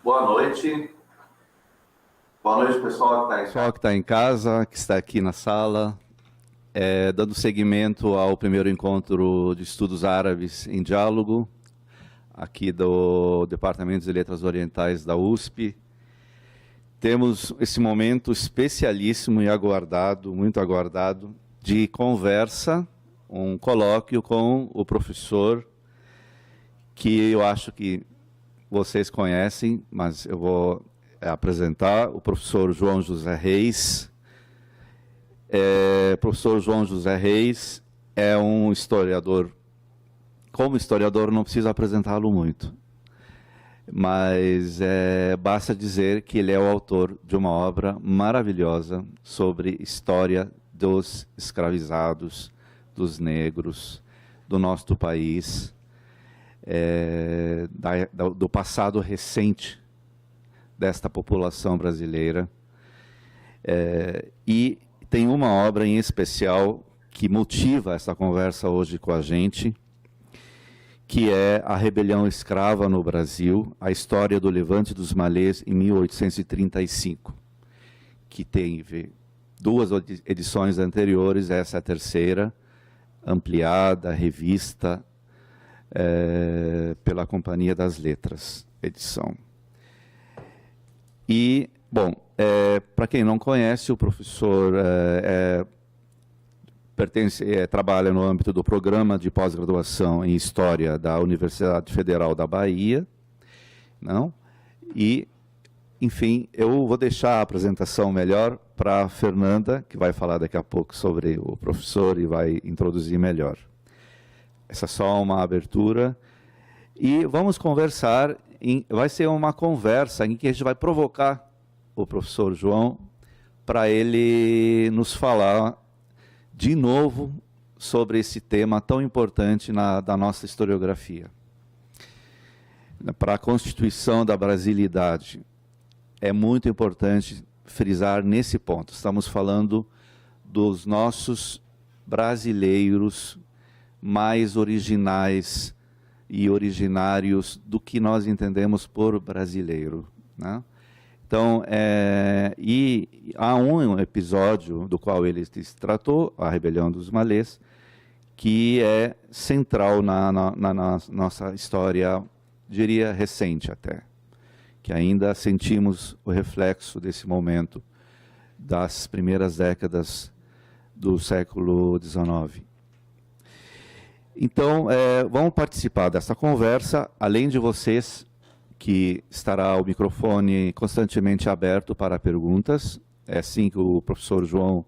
Boa noite. Boa noite, pessoal que está em casa, que está aqui na sala. Dando seguimento ao primeiro encontro de estudos árabes em diálogo, aqui do Departamento de Letras Orientais da USP. Temos esse momento especialíssimo e aguardado, muito aguardado, de conversa, um colóquio com o professor, que eu acho que vocês conhecem, mas eu vou apresentar, o professor João José Reis. O professor João José Reis é um historiador. Como historiador, não preciso apresentá-lo muito, mas basta dizer que ele é o autor de uma obra maravilhosa sobre história dos escravizados, dos negros, do nosso país, do passado recente desta população brasileira. E tem uma obra em especial que motiva essa conversa hoje com a gente, que é A Rebelião Escrava no Brasil, a história do Levante dos Malês em 1835, que teve duas edições anteriores, essa é a terceira, ampliada, revista pela Companhia das Letras, edição. E, bom, para quem não conhece, o professor trabalha no âmbito do programa de pós-graduação em História da Universidade Federal da Bahia, não? E, enfim, eu vou deixar a apresentação melhor para a Fernanda, que vai falar daqui a pouco sobre o professor e vai introduzir melhor. Essa é só uma abertura. E vamos conversar, vai ser uma conversa em que a gente vai provocar o professor João para ele nos falar de novo sobre esse tema tão importante da nossa historiografia. Para a constituição da brasilidade, é muito importante frisar nesse ponto. Estamos falando dos nossos brasileiros mais originais e originários do que nós entendemos por brasileiro, né? Então, e há um episódio do qual ele se tratou, a Rebelião dos Malês, que é central na nossa história, diria, recente até, que ainda sentimos o reflexo desse momento das primeiras décadas do século XIX. Então, vamos participar dessa conversa, além de vocês, que estará o microfone constantemente aberto para perguntas. É assim que o professor João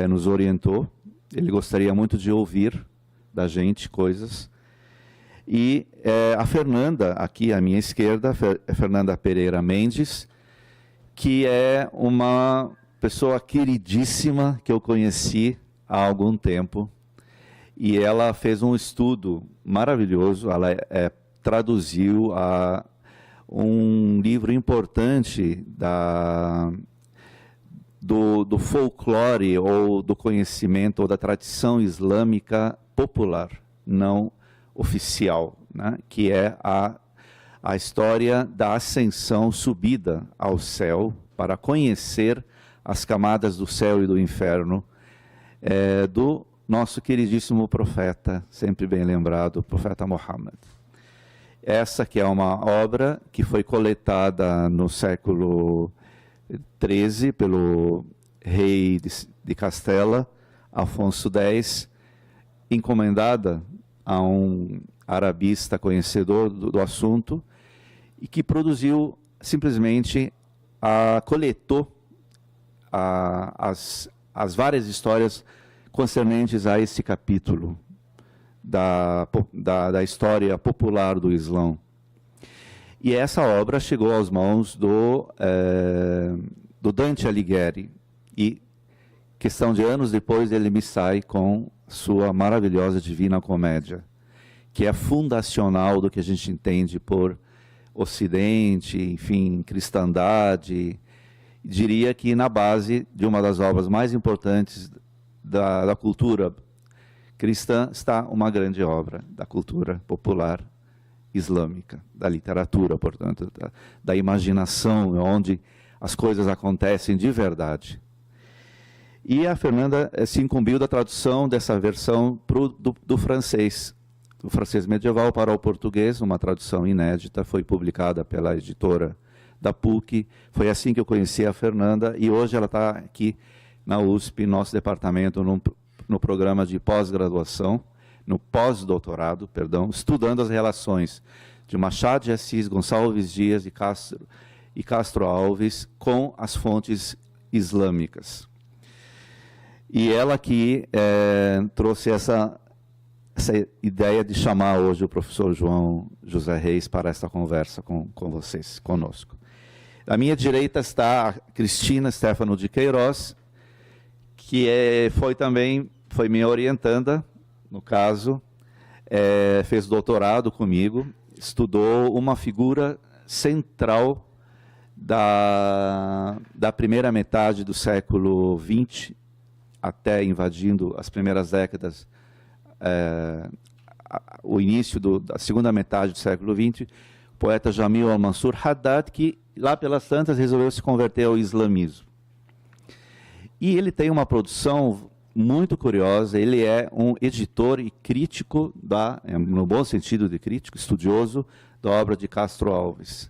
nos orientou. Ele gostaria muito de ouvir da gente coisas. E a Fernanda, aqui à minha esquerda, Fernanda Pereira Mendes, que é uma pessoa queridíssima que eu conheci há algum tempo. E ela fez um estudo maravilhoso, ela traduziu um livro importante do folclore ou do conhecimento ou da tradição islâmica popular, não oficial, né? Que é a história da ascensão, subida ao céu, para conhecer as camadas do céu e do inferno, do nosso queridíssimo profeta, sempre bem lembrado, o profeta Muhammad. Essa que é uma obra que foi coletada no século XIII pelo rei de Castela, Afonso X, encomendada a um arabista conhecedor do assunto, e que produziu, simplesmente, coletou as várias histórias concernentes a esse capítulo da história popular do Islã. E essa obra chegou às mãos do Dante Alighieri, e, questão de anos depois, ele me sai com sua maravilhosa Divina Comédia, que é fundacional do que a gente entende por Ocidente, enfim, cristandade. Diria que na base de uma das obras mais importantes da cultura cristã está uma grande obra da cultura popular islâmica, da literatura, portanto, da imaginação, onde as coisas acontecem de verdade. E a Fernanda se incumbiu da tradução dessa versão do francês medieval para o português, uma tradução inédita, foi publicada pela editora da PUC. Foi assim que eu conheci a Fernanda, e hoje ela está aqui na USP, nosso departamento, no programa de pós-graduação, no pós-doutorado, perdão, estudando as relações de Machado de Assis, Gonçalves Dias e Castro Alves com as fontes islâmicas. E ela aqui trouxe essa ideia de chamar hoje o professor João José Reis para esta conversa com vocês, conosco. À minha direita está a Cristina Stefano de Queiroz, que foi minha orientanda, no caso, fez doutorado comigo, estudou uma figura central da primeira metade do século XX, até invadindo as primeiras décadas, o início da segunda metade do século XX, o poeta Jamil al-Mansur Haddad, que lá pelas tantas resolveu se converter ao islamismo. E ele tem uma produção muito curiosa, ele é um editor e crítico, no bom sentido de crítico, estudioso, da obra de Castro Alves.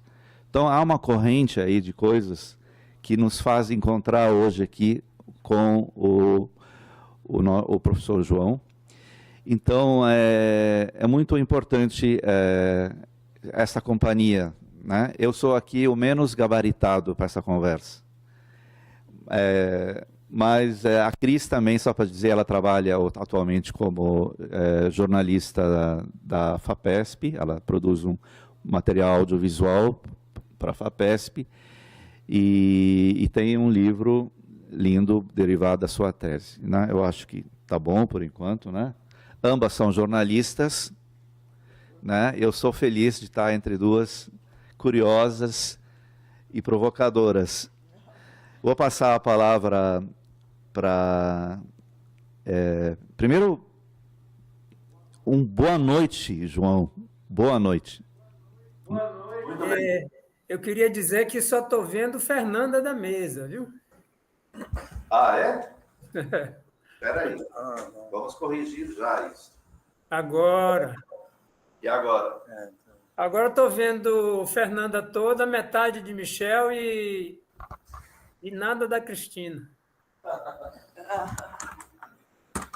Então há uma corrente aí de coisas que nos faz encontrar hoje aqui com o professor João. Então, é muito importante essa companhia, né? Eu sou aqui o menos gabaritado para essa conversa. Mas a Cris também, só para dizer, ela trabalha atualmente como jornalista da FAPESP, ela produz um material audiovisual para a FAPESP e tem um livro lindo derivado da sua tese, né? Eu acho que está bom por enquanto, né? Ambas são jornalistas, né? Eu sou feliz de estar entre duas curiosas e provocadoras. Vou passar a palavra para... primeiro, boa noite, João. Boa noite. Boa noite. Eu queria dizer que só estou vendo Fernanda da mesa, viu? Ah, é? Espera aí. Vamos corrigir já isso. Agora. E agora? Agora estou vendo Fernanda toda, metade de Michel e nada da Cristina.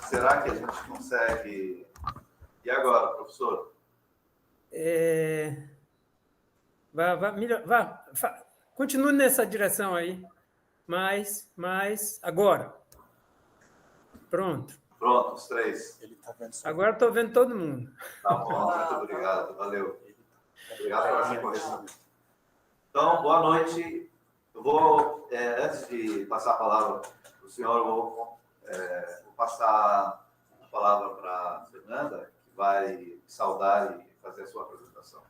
Será que a gente consegue... E agora, professor? Continue nessa direção aí. Agora. Pronto. Pronto, os três. Agora estou vendo todo mundo. Tá bom, muito obrigado, valeu. Obrigado pela sua correção. Então, boa noite. Eu vou, antes de passar a palavra para o senhor, vou passar a palavra para a Fernanda, que vai saudar e fazer a sua apresentação.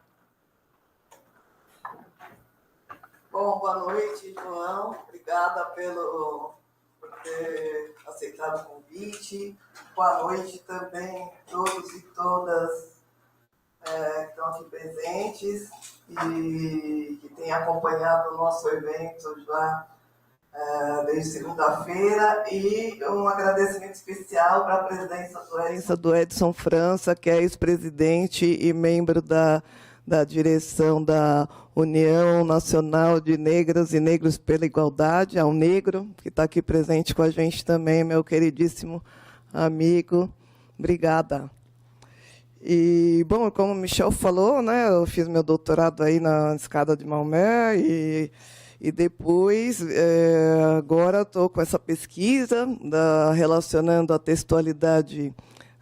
Bom, boa noite, João. Obrigada por ter aceitado o convite. Boa noite também a todos e todas que estão aqui presentes e que têm acompanhado o nosso evento já desde segunda-feira. E um agradecimento especial para a presidência do Edson França, que é ex-presidente e membro da direção da União Nacional de Negras e Negros pela Igualdade, ao Negro, que está aqui presente com a gente também, meu queridíssimo amigo. Obrigada. E, bom, como o Michel falou, né, eu fiz meu doutorado aí na Escada de Maomé e depois, agora estou com essa pesquisa relacionando a textualidade,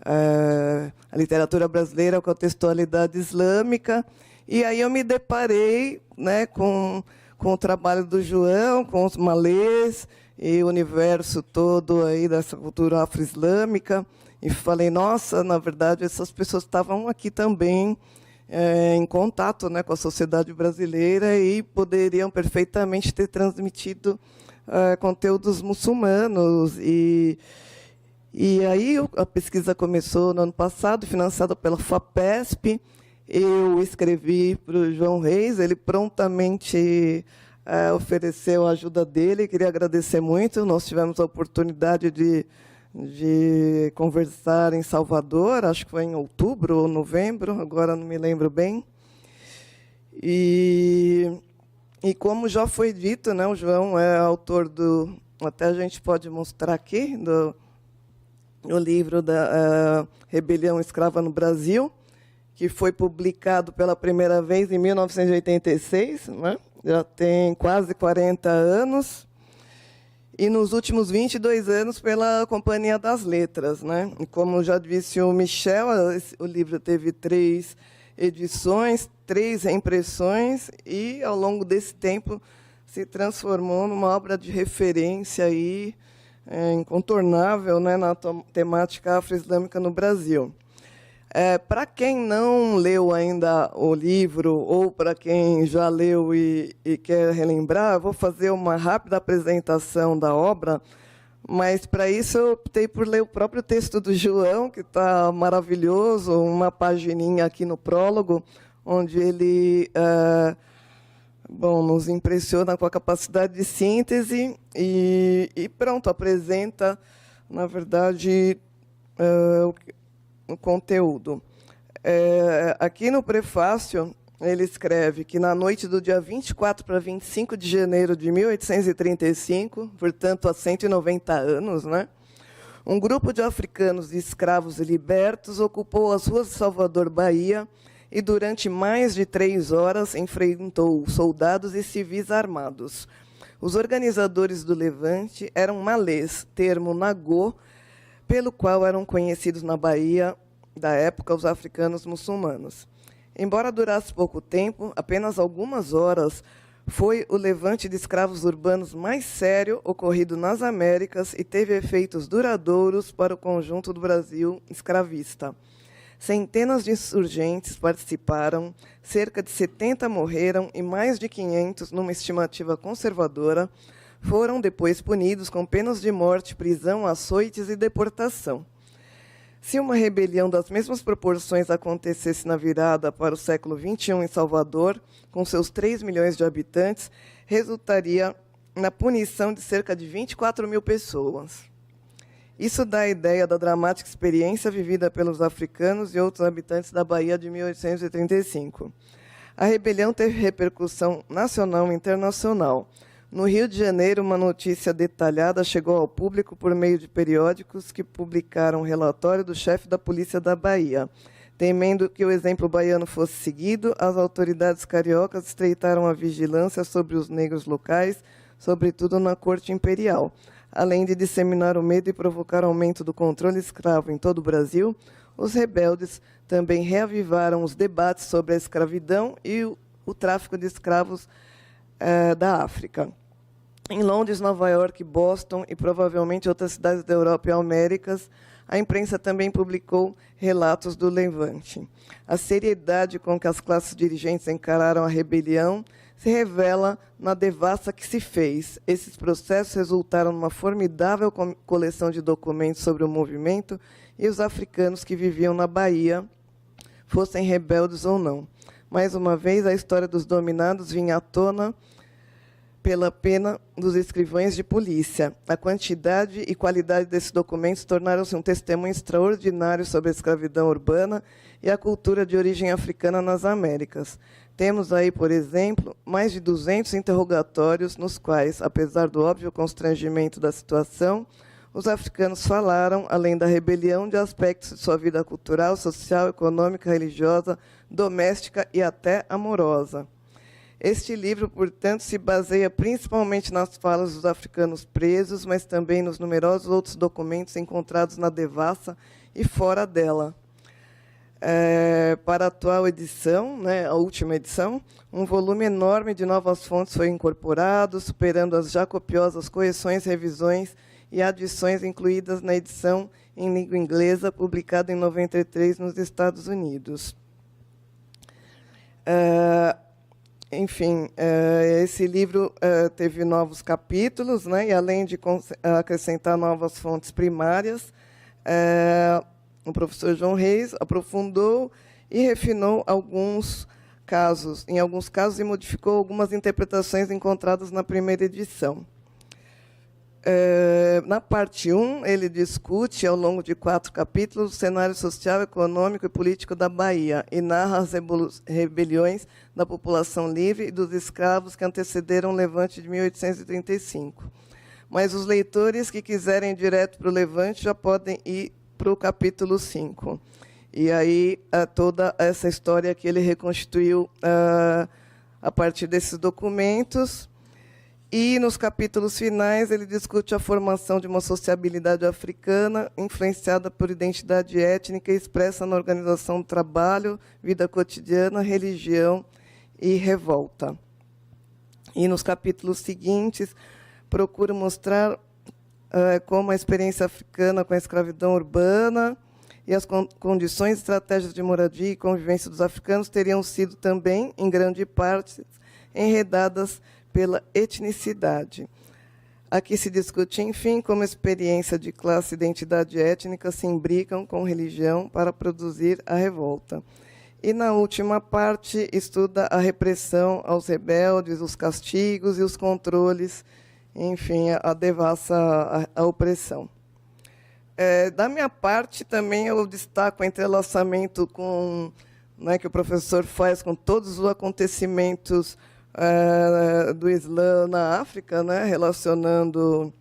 a literatura brasileira com a textualidade islâmica, e aí eu me deparei, né, com o trabalho do João, com os malês e o universo todo aí dessa cultura afro-islâmica, e falei, nossa, na verdade, essas pessoas estavam aqui também em contato, né, com a sociedade brasileira e poderiam perfeitamente ter transmitido conteúdos muçulmanos. E aí a pesquisa começou no ano passado, financiada pela FAPESP, eu escrevi para o João Reis, ele prontamente ofereceu a ajuda dele, queria agradecer muito. Nós tivemos a oportunidade de conversar em Salvador, acho que foi em outubro ou novembro, agora não me lembro bem. E como já foi dito, né, o João é autor até a gente pode mostrar aqui, do livro da Rebelião Escrava no Brasil, que foi publicado pela primeira vez em 1986, né? Já tem quase 40 anos, e nos últimos 22 anos pela Companhia das Letras, né? E como já disse o Michel, o livro teve 3 edições, 3 reimpressões, e, ao longo desse tempo, se transformou numa obra de referência aí, incontornável, né, na temática afro-islâmica no Brasil. Para quem não leu ainda o livro, ou para quem já leu e quer relembrar, eu vou fazer uma rápida apresentação da obra, mas, para isso, eu optei por ler o próprio texto do João, que está maravilhoso, uma pagininha aqui no prólogo, onde ele nos impressiona com a capacidade de síntese e pronto, apresenta, na verdade, o conteúdo. Aqui no prefácio, ele escreve que, na noite do dia 24 para 25 de janeiro de 1835, portanto, há 190 anos, né, um grupo de africanos e escravos libertos ocupou as ruas de Salvador, Bahia, e, durante mais de 3 horas, enfrentou soldados e civis armados. Os organizadores do levante eram malês, termo nagô, pelo qual eram conhecidos na Bahia, da época, os africanos muçulmanos. Embora durasse pouco tempo, apenas algumas horas, foi o levante de escravos urbanos mais sério ocorrido nas Américas e teve efeitos duradouros para o conjunto do Brasil escravista. Centenas de insurgentes participaram, cerca de 70 morreram e mais de 500, numa estimativa conservadora, foram depois punidos com penas de morte, prisão, açoites e deportação. Se uma rebelião das mesmas proporções acontecesse na virada para o século XXI em Salvador, com seus 3 milhões de habitantes, resultaria na punição de cerca de 24 mil pessoas. Isso dá a ideia da dramática experiência vivida pelos africanos e outros habitantes da Bahia de 1835. A rebelião teve repercussão nacional e internacional. No Rio de Janeiro, uma notícia detalhada chegou ao público por meio de periódicos que publicaram um relatório do chefe da polícia da Bahia. Temendo que o exemplo baiano fosse seguido, as autoridades cariocas estreitaram a vigilância sobre os negros locais, sobretudo na corte imperial. Além de disseminar o medo e provocar aumento do controle escravo em todo o Brasil, os rebeldes também reavivaram os debates sobre a escravidão e o tráfico de escravos da África. Em Londres, Nova York, Boston e provavelmente outras cidades da Europa e Américas, a imprensa também publicou relatos do levante. A seriedade com que as classes dirigentes encararam a rebelião se revela na devassa que se fez. Esses processos resultaram numa formidável coleção de documentos sobre o movimento e os africanos que viviam na Bahia, fossem rebeldes ou não. Mais uma vez, a história dos dominados vinha à tona pela pena dos escrivães de polícia. A quantidade e qualidade desses documentos tornaram-se um testemunho extraordinário sobre a escravidão urbana e a cultura de origem africana nas Américas. Temos aí, por exemplo, mais de 200 interrogatórios nos quais, apesar do óbvio constrangimento da situação, os africanos falaram, além da rebelião, de aspectos de sua vida cultural, social, econômica, religiosa, doméstica e até amorosa. Este livro, portanto, se baseia principalmente nas falas dos africanos presos, mas também nos numerosos outros documentos encontrados na devassa e fora dela. Para a atual edição, né, a última edição, um volume enorme de novas fontes foi incorporado, superando as já copiosas correções, revisões e adições incluídas na edição em língua inglesa, publicada em 93 nos Estados Unidos. Enfim, esse livro teve novos capítulos, né, e, além de acrescentar novas fontes primárias, o professor João Reis aprofundou e refinou em alguns casos, e modificou algumas interpretações encontradas na primeira edição. Na parte 1, ele discute, ao longo de 4 capítulos, o cenário social, econômico e político da Bahia e narra as rebeliões da população livre e dos escravos que antecederam o Levante de 1835. Mas os leitores que quiserem ir direto para o Levante já podem ir para o capítulo 5. E aí, toda essa história que ele reconstituiu a partir desses documentos. E, nos capítulos finais, ele discute a formação de uma sociabilidade africana influenciada por identidade étnica expressa na organização do trabalho, vida cotidiana, religião e revolta. E, nos capítulos seguintes, procura mostrar como a experiência africana com a escravidão urbana e as condições e estratégias de moradia e convivência dos africanos teriam sido também, em grande parte, enredadas pela etnicidade. Aqui se discute, enfim, como a experiência de classe e identidade étnica se imbricam com religião para produzir a revolta. E, na última parte, estuda a repressão aos rebeldes, os castigos e os controles, enfim, a devassa a opressão. Da minha parte, também eu destaco o entrelaçamento que o professor faz com todos os acontecimentos do Islã na África, relacionando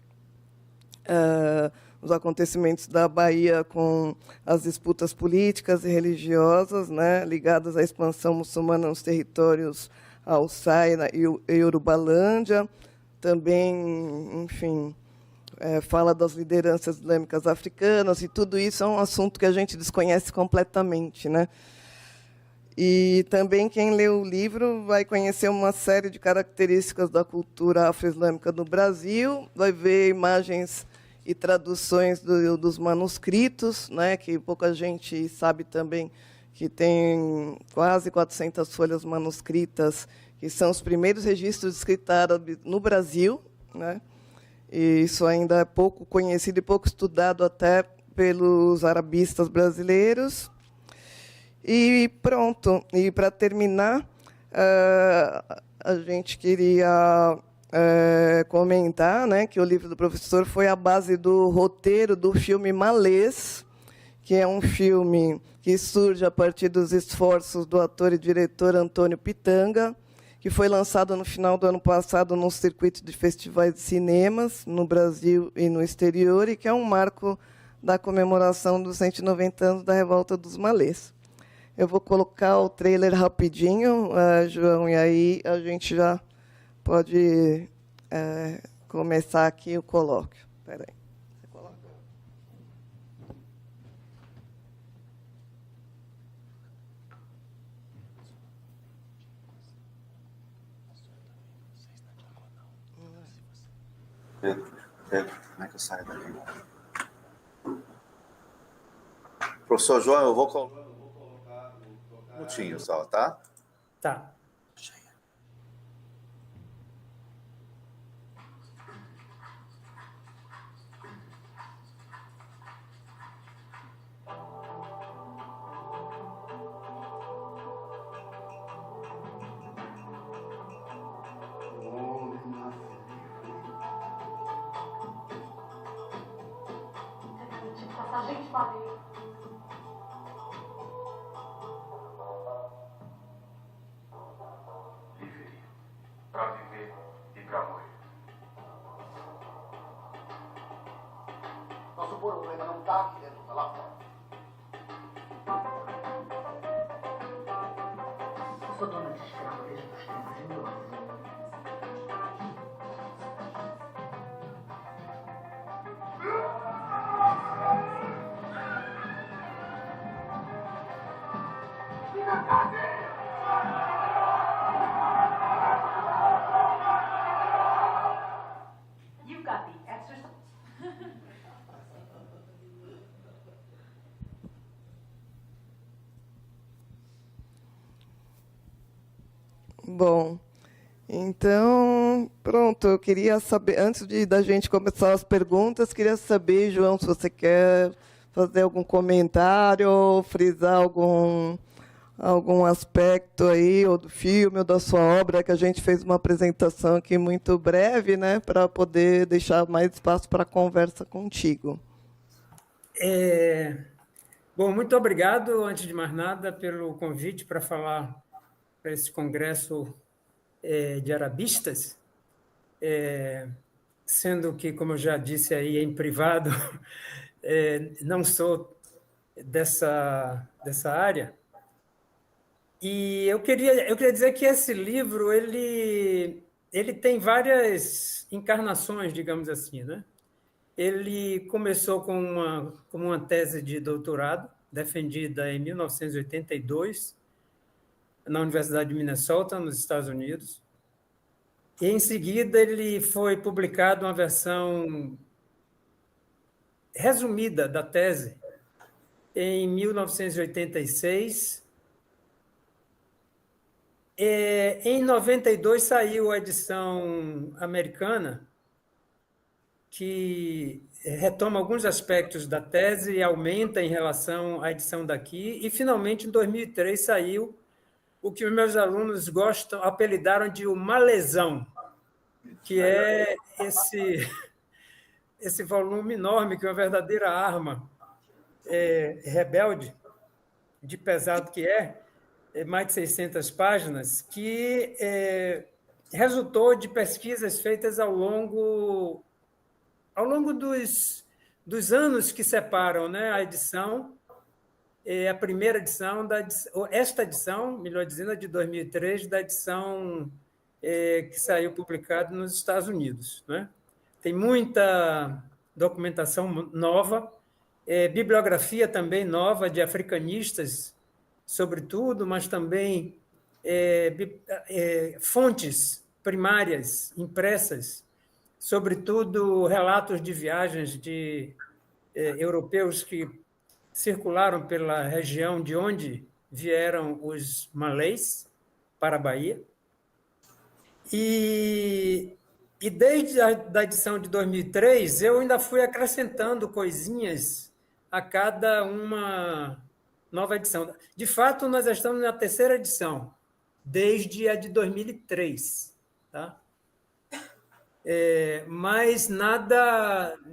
os acontecimentos da Bahia com as disputas políticas e religiosas, ligadas à expansão muçulmana nos territórios Al-Saira e Urubalândia. Também, enfim, fala das lideranças islâmicas africanas, e tudo isso é um assunto que a gente desconhece completamente, E também quem lê o livro vai conhecer uma série de características da cultura afro-islâmica no Brasil, vai ver imagens e traduções dos manuscritos, que pouca gente sabe também que tem quase 400 folhas manuscritas, que são os primeiros registros de escrita árabe no Brasil, E isso ainda é pouco conhecido e pouco estudado até pelos arabistas brasileiros. E pronto. E, para terminar, a gente queria comentar que o livro do professor foi a base do roteiro do filme Malês, que é um filme que surge a partir dos esforços do ator e diretor Antônio Pitanga, que foi lançado no final do ano passado num circuito de festivais de cinemas no Brasil e no exterior, e que é um marco da comemoração dos 190 anos da Revolta dos Malês. Eu vou colocar o trailer rapidinho, João, e aí a gente já pode começar aqui o colóquio. Espera aí. Você coloca? Pedro, como é que eu saio daqui? Professor João, eu vou colocar um minutinho só, tá? Tá. Para viver e para morrer. Nosso problema não está aqui dentro, está lá fora. Eu sou dona de escravo desde os tempos de meu avô. You've got the exercise. Bom, então, pronto, eu queria saber, antes da gente começar as perguntas, queria saber, João, se você quer fazer algum comentário ou frisar algum aspecto aí, ou do filme, ou da sua obra, que a gente fez uma apresentação aqui muito breve, né, para poder deixar mais espaço para conversa contigo. Bom, muito obrigado, antes de mais nada, pelo convite para falar para esse congresso de arabistas, sendo que, como eu já disse aí em privado, não sou dessa área. E eu queria dizer que esse livro ele tem várias encarnações, digamos assim, né? Ele começou com uma tese de doutorado, defendida em 1982, na Universidade de Minnesota, nos Estados Unidos. E, em seguida, ele foi publicado uma versão resumida da tese em 1986. Em 92 saiu a edição americana, que retoma alguns aspectos da tese e aumenta em relação à edição daqui. E, finalmente, em 2003, saiu o que os meus alunos apelidaram de o malezão, que é esse volume enorme, que é uma verdadeira arma rebelde, de pesado que mais de 600 páginas, que resultou de pesquisas feitas ao longo dos anos que separam, né, a edição, a primeira edição, esta edição, melhor dizendo, a de 2003, da edição que saiu publicada nos Estados Unidos, né? Tem muita documentação nova, bibliografia também nova de africanistas, sobretudo, mas também fontes primárias impressas, sobretudo relatos de viagens de europeus que circularam pela região de onde vieram os malês para a Bahia. E desde a edição de 2003, eu ainda fui acrescentando coisinhas a cada uma nova edição. De fato, nós estamos na terceira edição, desde a de 2003. Tá? Mas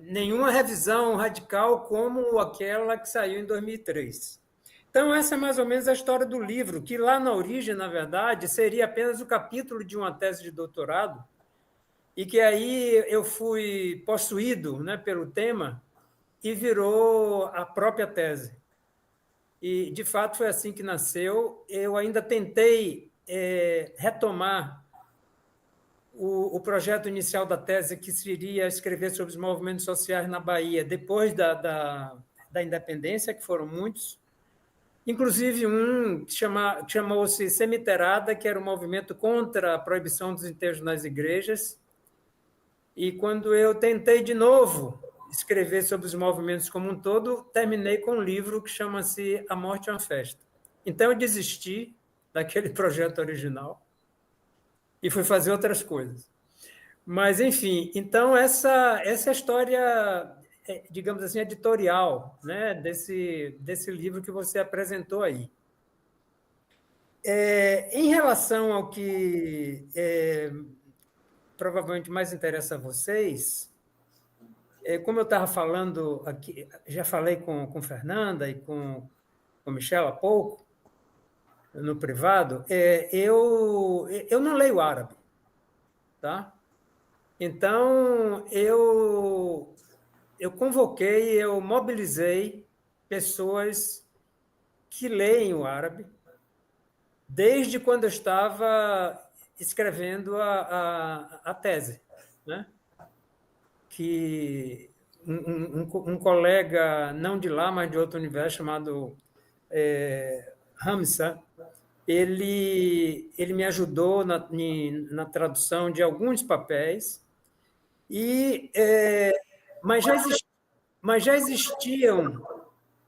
nenhuma revisão radical como aquela que saiu em 2003. Então, essa é mais ou menos a história do livro, que lá na origem, na verdade, seria apenas o capítulo de uma tese de doutorado, e que aí eu fui possuído, né, pelo tema e virou a própria tese. E, de fato, foi assim que nasceu. Eu ainda tentei retomar o projeto inicial da tese, que seria escrever sobre os movimentos sociais na Bahia depois da independência, que foram muitos, inclusive um que chamou-se Semiterada, que era um movimento contra a proibição dos enterros nas igrejas. E quando eu tentei de novo escrever sobre os movimentos como um todo, terminei com um livro que chama-se A Morte é uma Festa. Então eu desisti daquele projeto original e fui fazer outras coisas. Mas, enfim, então essa é a história, digamos assim, editorial, né, desse livro que você apresentou aí. Em relação ao que provavelmente mais interessa a vocês, como eu estava falando aqui, já falei com Fernanda e com Michel há pouco, no privado, eu não leio árabe, tá? Então, eu convoquei, eu mobilizei pessoas que leem o árabe desde quando eu estava escrevendo a tese, né? Que um colega, não de lá, mas de outro universo, chamado Hamza, ele me ajudou na tradução de alguns papéis, mas já existiam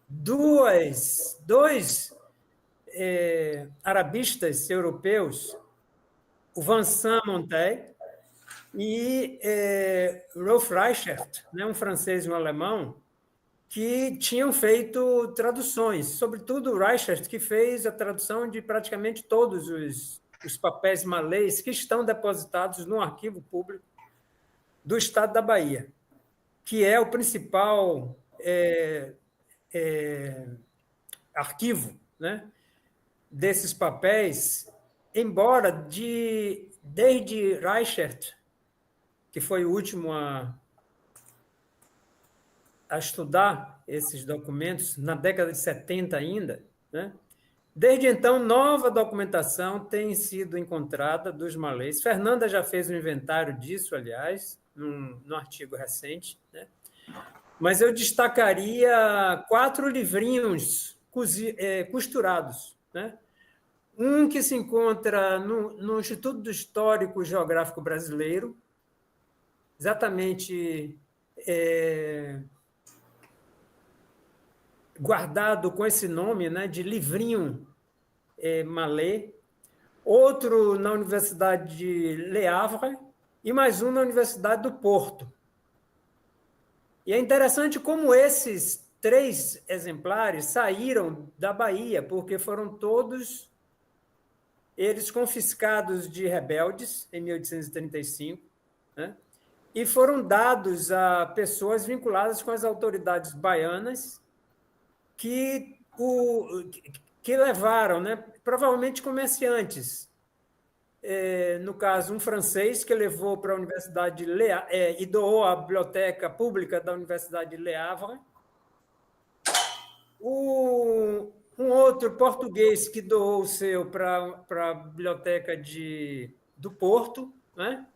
dois arabistas europeus, o Vincent Montet e Rolf Reichert, né, um francês e um alemão, que tinham feito traduções, sobretudo o Reichert, que fez a tradução de praticamente todos os papéis malês que estão depositados no arquivo público do Estado da Bahia, que é o principal arquivo, né, desses papéis, embora desde Reichert, que foi o último a estudar esses documentos, na década de 70 ainda, né? Desde então, nova documentação tem sido encontrada dos malês. Fernanda já fez um inventário disso, aliás, num artigo recente, né? Mas eu destacaria 4 livrinhos costurados, né? Um que se encontra no Instituto Histórico e Geográfico Brasileiro, exatamente guardado com esse nome, né, de livrinho malê, outro na Universidade de Le Havre e mais um na Universidade do Porto. E é interessante como esses 3 exemplares saíram da Bahia, porque foram todos eles confiscados de rebeldes em 1835, né? E foram dados a pessoas vinculadas com as autoridades baianas que levaram, né, provavelmente comerciantes. No caso, um francês que levou para a Universidade de e doou à biblioteca pública da Universidade de Le Havre. Um outro português que doou o seu para a biblioteca do Porto, né?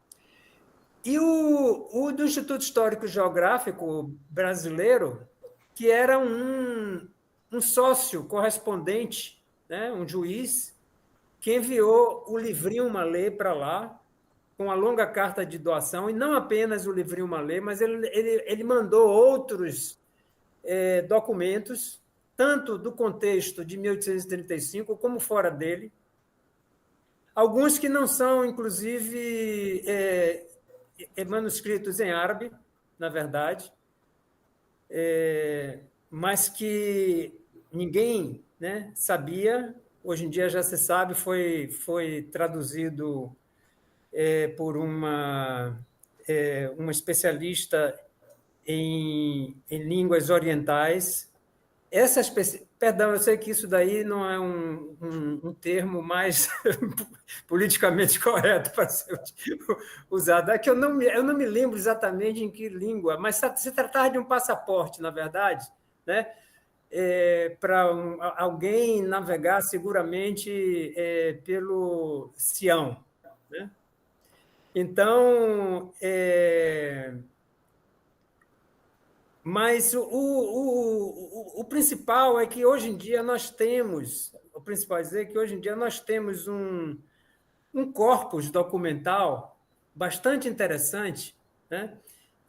E o do Instituto Histórico e Geográfico Brasileiro, que era um sócio correspondente, né, um juiz, que enviou o livrinho malê para lá, com uma longa carta de doação, e não apenas o livrinho malê, mas ele mandou outros documentos, tanto do contexto de 1835 como fora dele, alguns que não são, inclusive, manuscritos em árabe, na verdade, mas que ninguém, né, sabia. Hoje em dia já se sabe, foi traduzido por uma especialista em línguas orientais. Perdão, eu sei que isso daí não é um termo mais politicamente correto para ser usado. É que eu não me lembro exatamente em que língua, mas se tratava de um passaporte, na verdade, né? Para alguém navegar seguramente pelo Sião, né? Então, mas o principal é que hoje em dia nós temos, o principal é dizer que hoje em dia nós temos um corpus documental bastante interessante, né?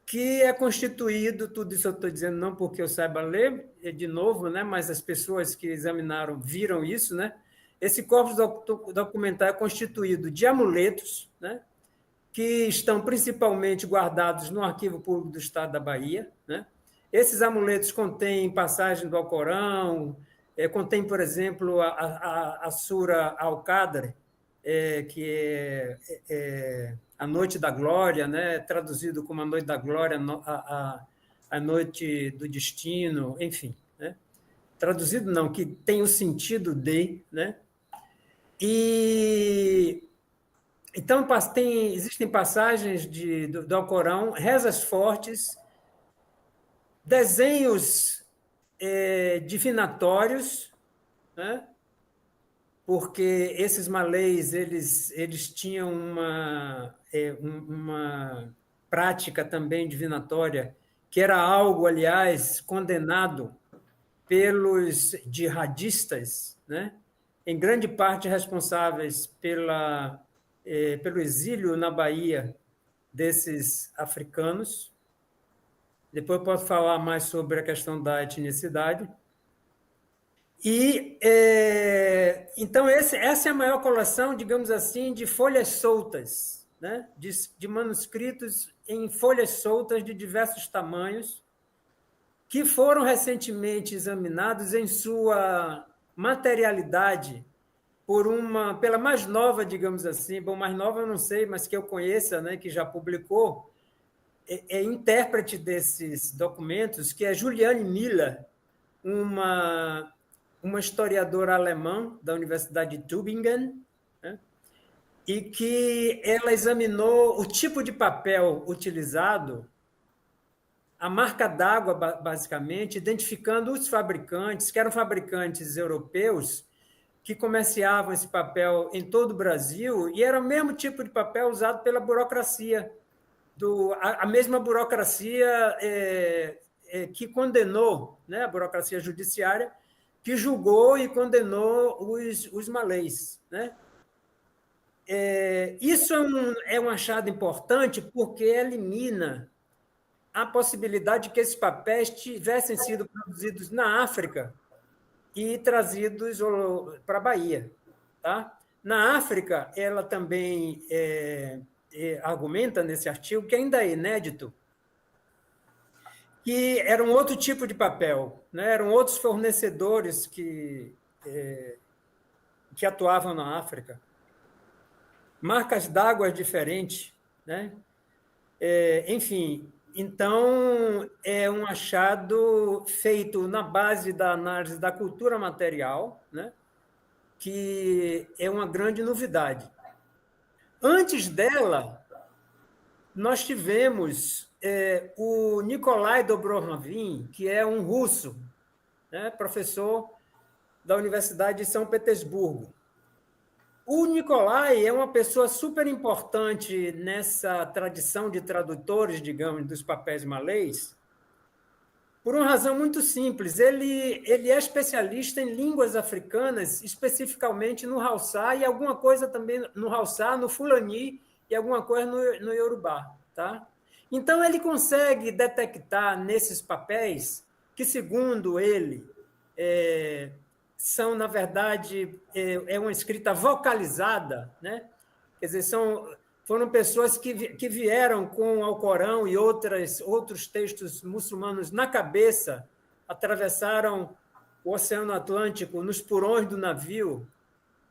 Que é constituído, tudo isso eu estou dizendo não porque eu saiba ler, de novo, né? Mas as pessoas que examinaram viram isso, né? Esse corpus documental é constituído de amuletos, né? Que estão principalmente guardados no Arquivo Público do Estado da Bahia, né? Esses amuletos contêm passagem do Alcorão, contém, por exemplo, a Sura Al-Qadr, que é a Noite da Glória, né? Traduzido como a Noite da Glória, a Noite do Destino, enfim, né? Traduzido não, que tem o sentido de, né? E então existem passagens do Alcorão, rezas fortes, desenhos divinatórios, né? Porque esses malês eles tinham uma prática também divinatória, que era algo, aliás, condenado pelos jihadistas, né? Em grande parte responsáveis pelo exílio na Bahia desses africanos. Depois eu posso falar mais sobre a questão da etnicidade. E, então, essa é a maior coleção, digamos assim, de folhas soltas, né? de manuscritos em folhas soltas de diversos tamanhos, que foram recentemente examinados em sua materialidade pela mais nova, digamos assim, bom, mais nova eu não sei, mas que eu conheça, né, que já publicou, é intérprete desses documentos, que é Juliane Miller, uma historiadora alemã da Universidade de Tübingen, né, e que ela examinou o tipo de papel utilizado, a marca d'água, basicamente, identificando os fabricantes, que eram fabricantes europeus, que comerciavam esse papel em todo o Brasil, e era o mesmo tipo de papel usado pela burocracia, a mesma burocracia que condenou, né, a burocracia judiciária, que julgou e condenou os malês. Né? Isso é um achado importante porque elimina a possibilidade de que esses papéis tivessem sido produzidos na África e trazidos para a Bahia. Tá? Na África, ela também argumenta nesse artigo, que ainda é inédito, que era um outro tipo de papel, né? Eram outros fornecedores que atuavam na África. Marcas d'água diferentes. Né? Enfim, então, é um achado feito na base da análise da cultura material, né? Que é uma grande novidade. Antes dela, nós tivemos o Nikolai Dobronovin, que é um russo, né? Professor da Universidade de São Petersburgo. O Nikolai é uma pessoa super importante nessa tradição de tradutores, digamos, dos papéis malês, por uma razão muito simples. Ele é especialista em línguas africanas, especificamente no Hausa e alguma coisa também no Hausa, no Fulani e alguma coisa no Yorubá. Tá? Então, ele consegue detectar nesses papéis que, segundo ele, são, na verdade, uma escrita vocalizada, né? Quer dizer, foram pessoas que vieram com o Alcorão e outros textos muçulmanos na cabeça, atravessaram o Oceano Atlântico nos porões do navio,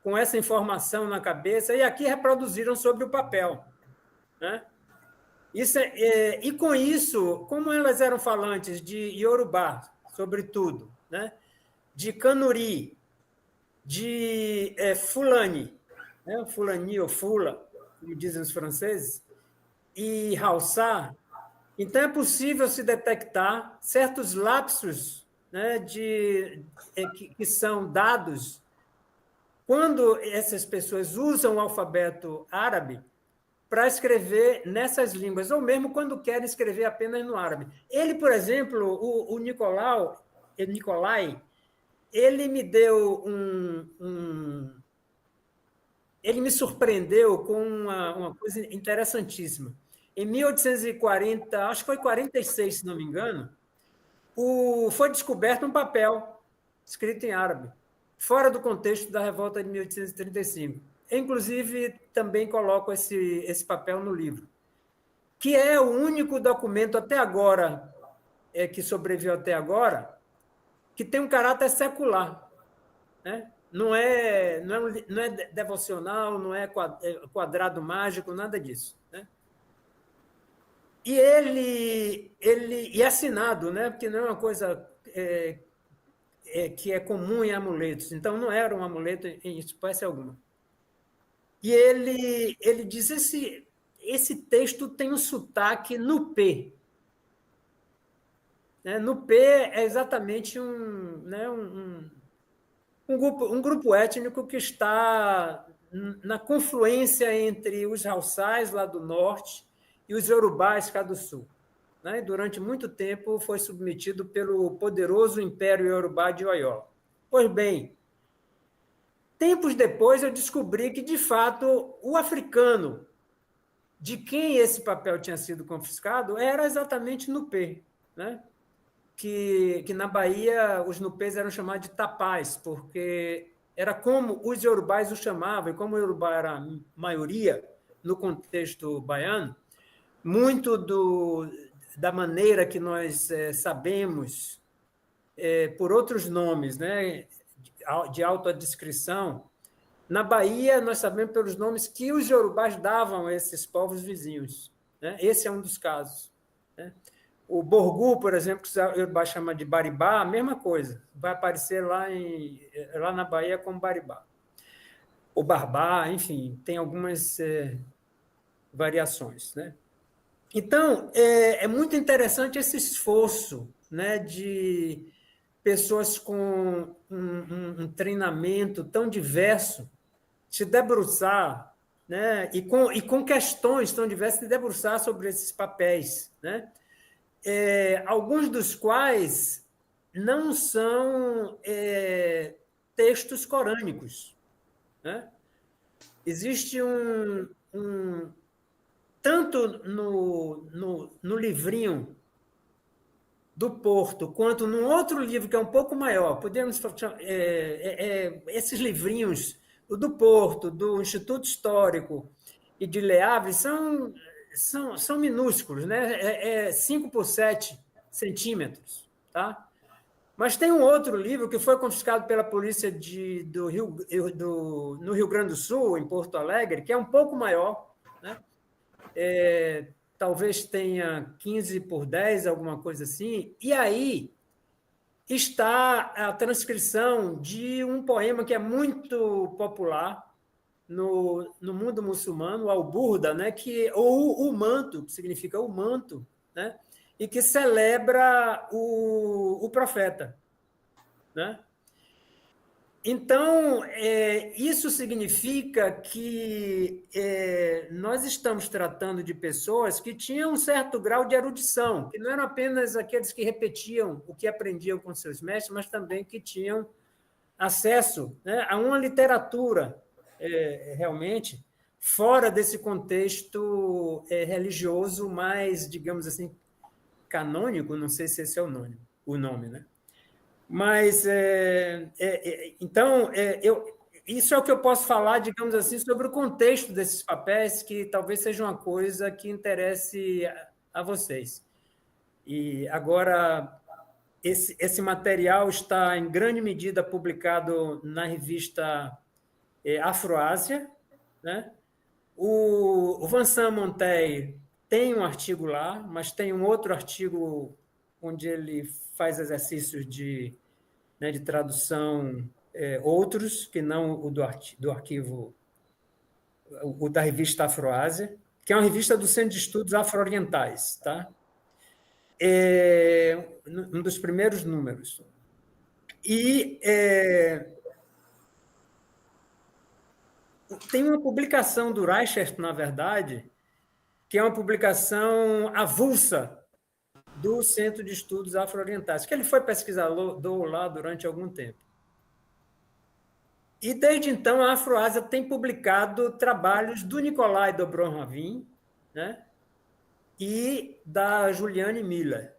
com essa informação na cabeça, e aqui reproduziram sobre o papel. Né? E com isso, como elas eram falantes de Yorubá, sobretudo, né? De Kanuri, de Fulani, né? Fulani ou Fula, como dizem os franceses, e Hausa, então é possível se detectar certos lapsos, né, que são dados quando essas pessoas usam o alfabeto árabe para escrever nessas línguas, ou mesmo quando querem escrever apenas no árabe. Ele, por exemplo, o Nikolai, ele me deu ele me surpreendeu com uma coisa interessantíssima. Em 1840, acho que foi 46, se não me engano, foi descoberto um papel escrito em árabe, fora do contexto da revolta de 1835. Inclusive, também coloco esse papel no livro, que é o único documento até agora, que sobreviveu até agora, que tem um caráter secular. Né? Não é devocional, não é quadrado mágico, nada disso. Né? E ele é assinado, né? Porque não é uma coisa que é comum em amuletos. Então, não era um amuleto em espécie alguma. E ele diz, esse texto tem um sotaque no P. Né? No P é exatamente um grupo étnico que está na confluência entre os Hausais, lá do norte, e os Yorubás, cá do sul. Né? Durante muito tempo foi submetido pelo poderoso Império Yorubá de Oió. Pois bem, tempos depois eu descobri que, de fato, o africano de quem esse papel tinha sido confiscado era exatamente Nupê, né? Que na Bahia os Nupês eram chamados de tapás, porque era como os Yorubás o chamavam, e como o Yorubá era a maioria no contexto baiano, muito da maneira que nós sabemos, por outros nomes, né, de autodescrição, na Bahia nós sabemos pelos nomes que os iorubás davam a esses povos vizinhos, né? Esse é um dos casos, né? O Borgu, por exemplo, que o iorubá chama de Baribá, a mesma coisa, vai aparecer lá na Bahia como Baribá. O Barbá, enfim, tem algumas variações, né? Então, é muito interessante esse esforço, né, de pessoas com um treinamento tão diverso se debruçar, né, e com questões tão diversas, se debruçar sobre esses papéis, né? Alguns dos quais não são textos corânicos, né? Existe tanto no livrinho do Porto, quanto num outro livro que é um pouco maior, podemos esses livrinhos, o do Porto, do Instituto Histórico e de Le Havre, são minúsculos, né? 5 por 7 centímetros, tá? Mas tem um outro livro que foi confiscado pela polícia no Rio Grande do Sul, em Porto Alegre, que é um pouco maior, né? Talvez tenha 15 por 10, alguma coisa assim, e aí está a transcrição de um poema que é muito popular no mundo muçulmano, o Al-Burda, né? Ou o manto, que significa o manto, né? E que celebra o profeta, né? Então, isso significa que nós estamos tratando de pessoas que tinham um certo grau de erudição, que não eram apenas aqueles que repetiam o que aprendiam com seus mestres, mas também que tinham acesso, né, a uma literatura realmente fora desse contexto religioso mais, digamos assim, canônico, não sei se esse é o nome, né? Mas, então, isso é o que eu posso falar, digamos assim, sobre o contexto desses papéis, que talvez seja uma coisa que interesse a vocês. E agora, esse material está, em grande medida, publicado na revista Afroásia, né? O Vincent Monteil tem um artigo lá, mas tem um outro artigo onde ele faz exercícios de tradução, outros, que não o do arquivo, o da revista Afroásia, que é uma revista do Centro de Estudos Afro-Orientais, tá? Um dos primeiros números. E tem uma publicação do Reichert, na verdade, que é uma publicação avulsa do Centro de Estudos Afro-Orientais, que ele foi pesquisador lá durante algum tempo. E, desde então, a Afroásia tem publicado trabalhos do Nicolai Dobron-Ravin, né, e da Juliane Miller.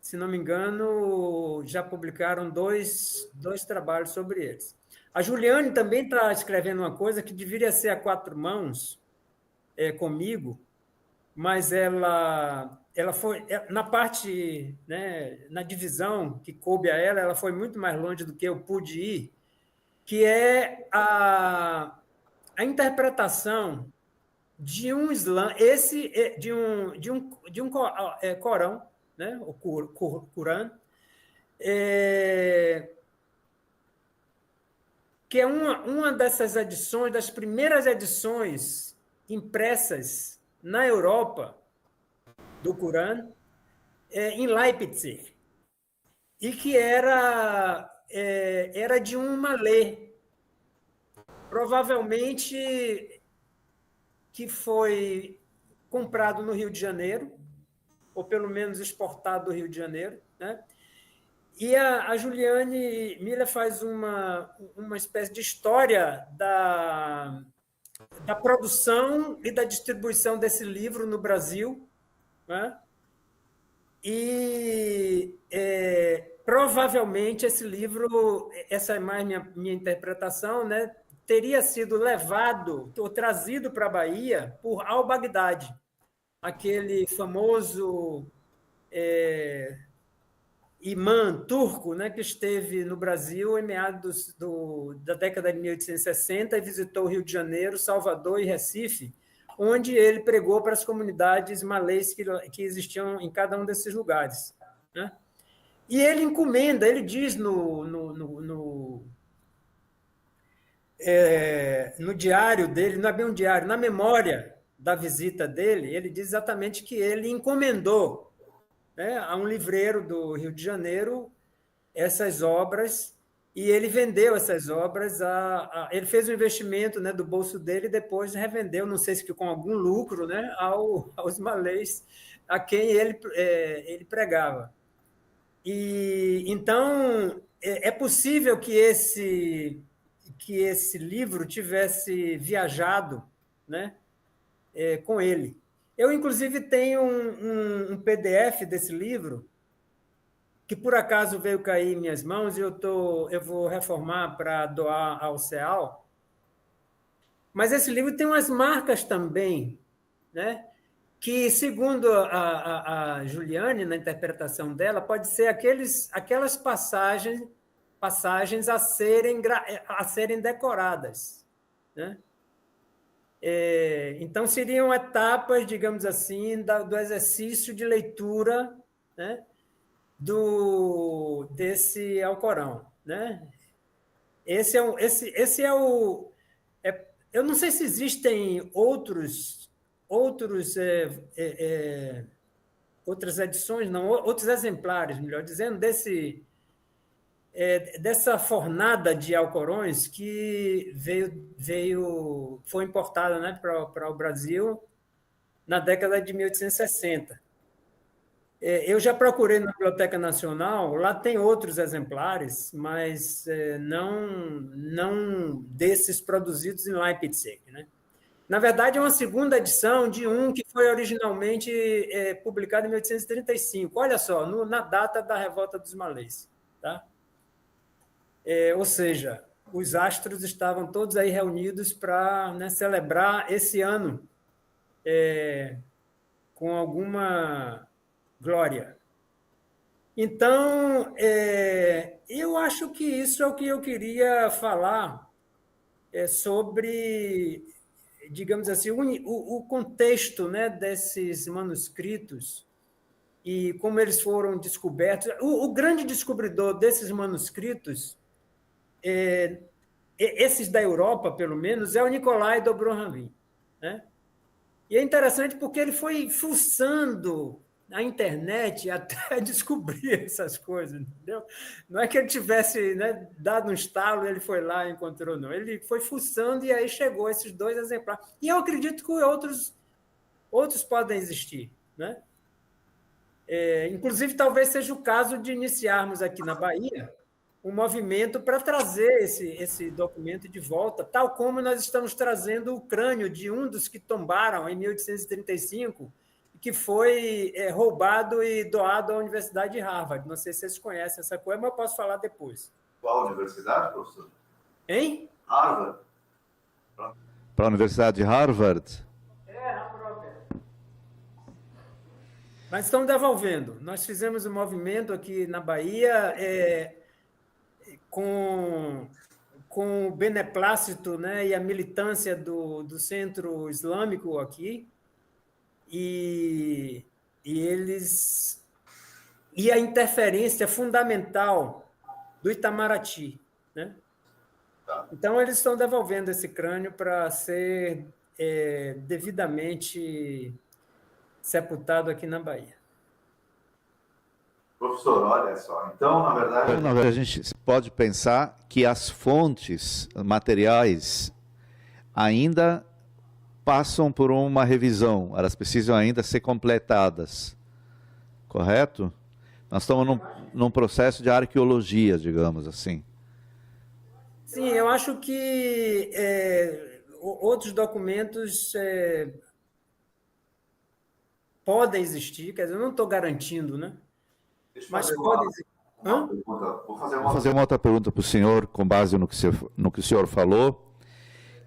Se não me engano, já publicaram dois trabalhos sobre eles. A Juliane também está escrevendo uma coisa que deveria ser a 4 mãos comigo, mas ela foi, na parte, né, na divisão que coube a ela foi muito mais longe do que eu pude ir, que é a interpretação de um Islã, de um Corão, né, o Corão, que é uma dessas edições, das primeiras edições impressas na Europa do Corão, em Leipzig, e que era de um malê, provavelmente que foi comprado no Rio de Janeiro, ou pelo menos exportado do Rio de Janeiro, né? E a Juliane Miller faz uma espécie de história da produção e da distribuição desse livro no Brasil, né? E provavelmente esse livro, essa é mais minha interpretação, né, teria sido levado ou trazido para a Bahia por al-Baghdadi, aquele famoso imã turco, né, que esteve no Brasil em meados da década de 1860 e visitou o Rio de Janeiro, Salvador e Recife, onde ele pregou para as comunidades malês que existiam em cada um desses lugares, né? E ele encomenda, ele diz no diário dele, não é bem um diário, na memória da visita dele, ele diz exatamente que ele encomendou, né, a um livreiro do Rio de Janeiro essas obras, e ele vendeu essas obras, ele fez um investimento, né, do bolso dele e depois revendeu, não sei se com algum lucro, né, aos malês a quem ele pregava. E então é possível que esse livro tivesse viajado, né, com ele. Eu, inclusive, tenho um PDF desse livro, que por acaso veio cair em minhas mãos, e eu vou reformar para doar ao CEAL. Mas esse livro tem umas marcas também, né, que, segundo a Juliane, na interpretação dela, pode ser aquelas passagens a serem decoradas, né? Então, seriam etapas, digamos assim, do exercício de leitura, né, desse Alcorão, né? Eu não sei se existem outras edições, não, outros exemplares, melhor dizendo, dessa fornada de Alcorões que foi importada, né, para o Brasil na década de 1860. Eu já procurei na Biblioteca Nacional, lá tem outros exemplares, mas não desses produzidos em Leipzig, né? Na verdade, é uma segunda edição de um que foi originalmente publicado em 1835. Olha só, na data da Revolta dos Malês, tá? Ou seja, os astros estavam todos aí reunidos para, né, celebrar esse ano com alguma glória. Então, eu acho que isso é o que eu queria falar sobre, digamos assim, o contexto, né, desses manuscritos e como eles foram descobertos. O grande descobridor desses manuscritos, esses da Europa, pelo menos, é o Nicolai Dobrohavin, né? E é interessante porque ele foi fuçando na internet até descobrir essas coisas, entendeu? Não é que ele tivesse, né, dado um estalo e ele foi lá e encontrou, não. Ele foi fuçando e aí chegou a esses 2 exemplares. E eu acredito que outros podem existir, né? Inclusive, talvez seja o caso de iniciarmos aqui na Bahia um movimento para trazer esse documento de volta, tal como nós estamos trazendo o crânio de um dos que tombaram em 1835, que foi roubado e doado à Universidade de Harvard. Não sei se vocês conhecem essa coisa, mas eu posso falar depois. Qual universidade, professor? Hein? Harvard. Para a Universidade de Harvard? A própria. Mas estão devolvendo. Nós fizemos um movimento aqui na Bahia com o beneplácito, né, e a militância do Centro Islâmico aqui, e a interferência fundamental do Itamaraty, né? Então, eles estão devolvendo esse crânio para ser devidamente sepultado aqui na Bahia. Professor, olha só. Então, na verdade, A gente pode pensar que as fontes materiais ainda passam por uma revisão, elas precisam ainda ser completadas, correto? Nós estamos num processo de arqueologia, digamos assim. Sim, eu acho que outros documentos podem existir, quer dizer, eu não estou garantindo, né? Mas podem existir. Vou fazer Vou fazer uma outra pergunta para o senhor, com base no que o senhor falou,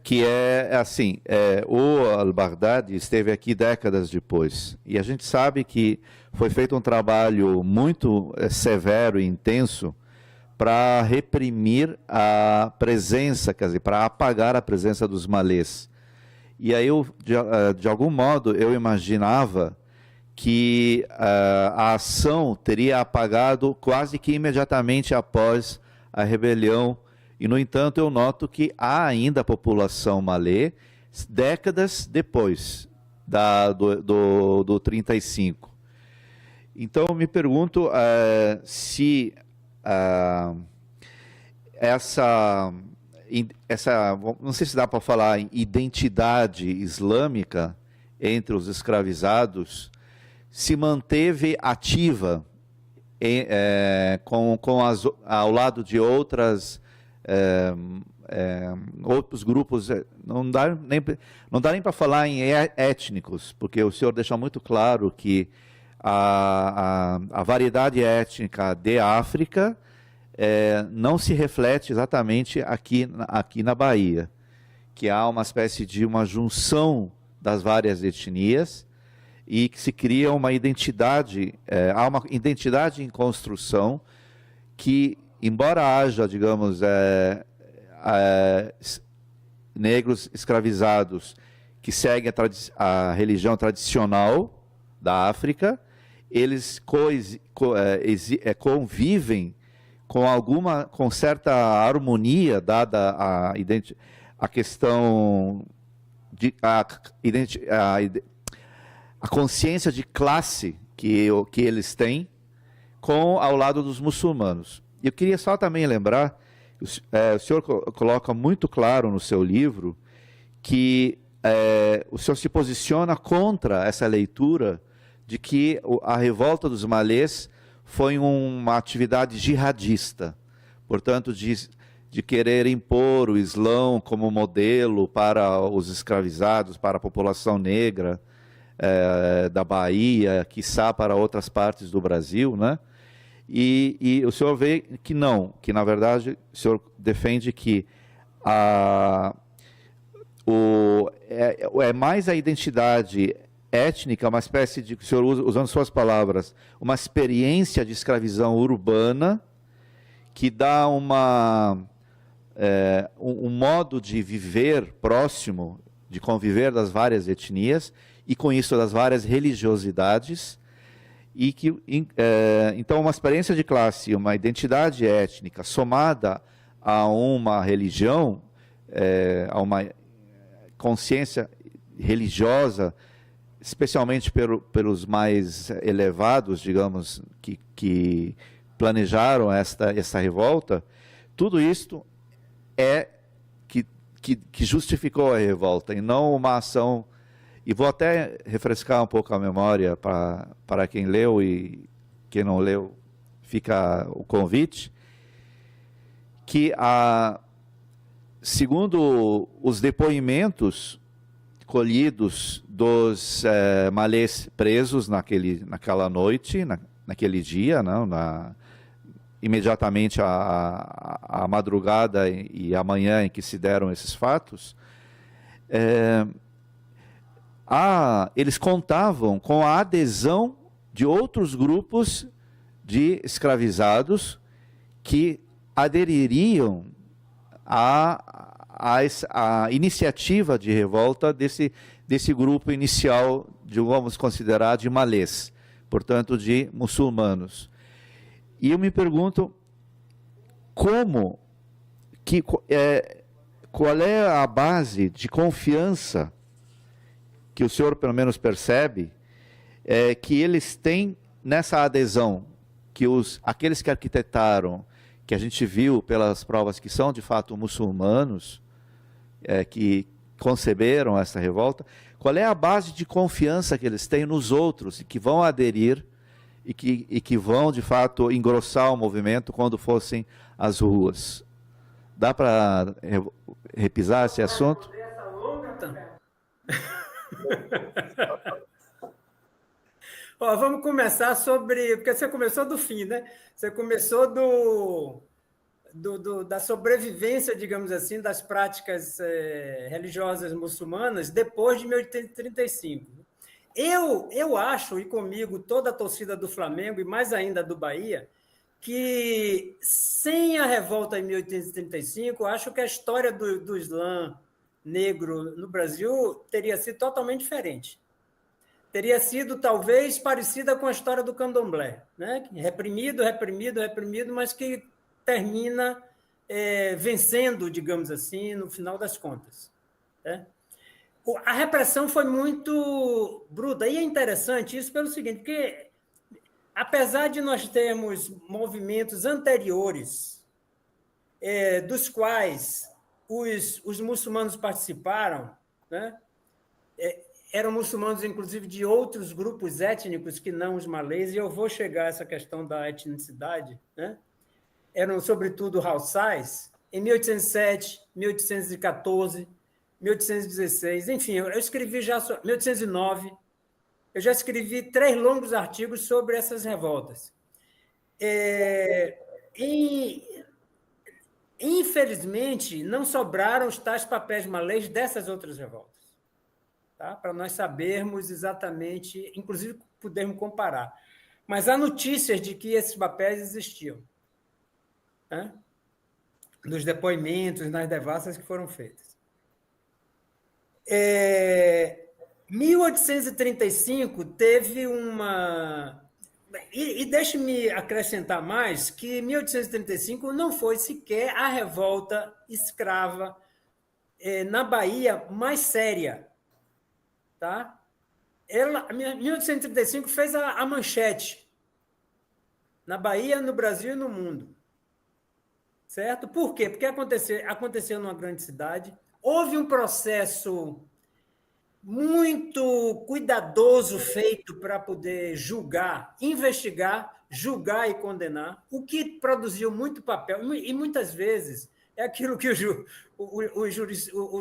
que é assim, o al-Baghdadi esteve aqui décadas depois, e a gente sabe que foi feito um trabalho muito severo e intenso para reprimir a presença, quer dizer, para apagar a presença dos malês. E aí, de algum modo, eu imaginava que a ação teria apagado quase que imediatamente após a rebelião. E, no entanto, eu noto que há ainda população malê décadas depois do 35. Então, eu me pergunto se essa, não sei se dá para falar em identidade islâmica entre os escravizados, se manteve ativa ao lado de outros grupos. Não dá nem para falar em étnicos, porque o senhor deixa muito claro que a variedade étnica de África não se reflete exatamente aqui na Bahia, que há uma espécie de uma junção das várias etnias e que se cria uma identidade, há uma identidade em construção que, embora haja, digamos, negros escravizados que seguem a religião tradicional da África, eles convivem com certa harmonia, dada a questão de a consciência de classe que eles têm ao lado dos muçulmanos. Eu queria só também lembrar, o senhor coloca muito claro no seu livro que o senhor se posiciona contra essa leitura de que a revolta dos malês foi uma atividade jihadista, portanto, de querer impor o Islão como modelo para os escravizados, para a população negra da Bahia, quiçá para outras partes do Brasil, né? E o senhor vê que não, que na verdade o senhor defende que é mais a identidade étnica, uma espécie de, o senhor usa, usando suas palavras, uma experiência de escravidão urbana que dá um modo de viver próximo, de conviver das várias etnias e com isso das várias religiosidades, e que então uma experiência de classe, uma identidade étnica somada a uma religião, a uma consciência religiosa, especialmente pelos mais elevados, digamos, que planejaram essa revolta, tudo isto que justificou a revolta, e não uma ação. E vou até refrescar um pouco a memória para quem leu e quem não leu, fica o convite, que segundo os depoimentos colhidos dos malês presos naquela noite, naquele dia, não, imediatamente a madrugada e a manhã em que se deram esses fatos, eles contavam com a adesão de outros grupos de escravizados que adeririam à iniciativa de revolta desse grupo inicial, vamos considerar, de malês, portanto, de muçulmanos. E eu me pergunto qual é a base de confiança que o senhor, pelo menos, percebe que eles têm nessa adesão, que aqueles que arquitetaram, que a gente viu pelas provas que são, de fato, muçulmanos, que conceberam essa revolta, qual é a base de confiança que eles têm nos outros e que vão aderir e que vão, de fato, engrossar o movimento quando fossem às ruas? Dá para repisar esse assunto? Vamos começar porque você começou do fim, né? Você começou da sobrevivência, digamos assim, das práticas religiosas muçulmanas depois de 1835. Eu acho, e comigo toda a torcida do Flamengo, e mais ainda do Bahia, que sem a revolta em 1835, acho que a história do Islã negro no Brasil teria sido totalmente diferente. Teria sido, talvez, parecida com a história do candomblé, né? Reprimido, reprimido, reprimido, mas que termina vencendo, digamos assim, no final das contas. Né? A repressão foi muito bruta. E é interessante isso pelo seguinte, porque, apesar de nós termos movimentos anteriores, dos quais os muçulmanos participaram, né? Eram muçulmanos, inclusive, de outros grupos étnicos que não os malês, e eu vou chegar a essa questão da etnicidade, né? Eram, sobretudo, Hausais, em 1807, 1814, 1816, enfim, eu escrevi já, 1809, eu já escrevi 3 longos artigos sobre essas revoltas. Infelizmente, não sobraram os tais papéis malês dessas outras revoltas. Tá? Para nós sabermos exatamente, inclusive podermos comparar. Mas há notícias de que esses papéis existiam, né? Nos depoimentos, nas devassas que foram feitas. 1835 teve uma... E deixe-me acrescentar mais que 1835 não foi sequer a revolta escrava na Bahia mais séria. Tá? Ela, 1835 fez a manchete na Bahia, no Brasil e no mundo. Certo? Por quê? Porque aconteceu numa grande cidade, houve um processo muito cuidadoso feito para poder julgar, investigar, julgar e condenar, o que produziu muito papel, e muitas vezes é aquilo que os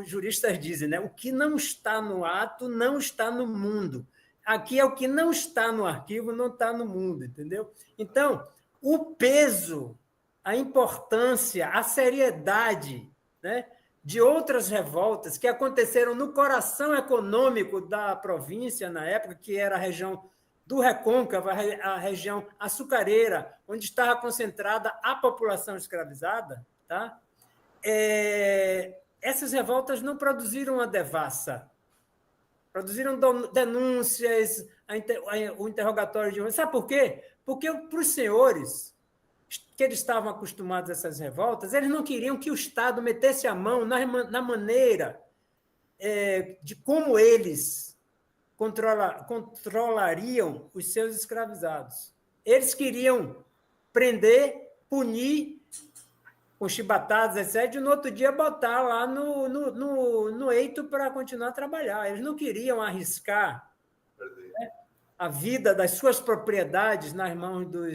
juristas dizem, né? O que não está no ato não está no mundo. Aqui é o que não está no arquivo, não está no mundo, entendeu? Então, o peso, a importância, a seriedade, né, de outras revoltas que aconteceram no coração econômico da província na época, que era a região do Recôncavo, a região açucareira, onde estava concentrada a população escravizada, tá? Essas revoltas não produziram a devassa, produziram denúncias, o interrogatório de... Sabe por quê? Porque para os senhores que eles estavam acostumados a essas revoltas, eles não queriam que o Estado metesse a mão na maneira de como eles controlariam os seus escravizados. Eles queriam prender, punir com chibatadas, etc., e no outro dia botar lá no eito para continuar a trabalhar. Eles não queriam arriscar a vida das suas propriedades nas mãos do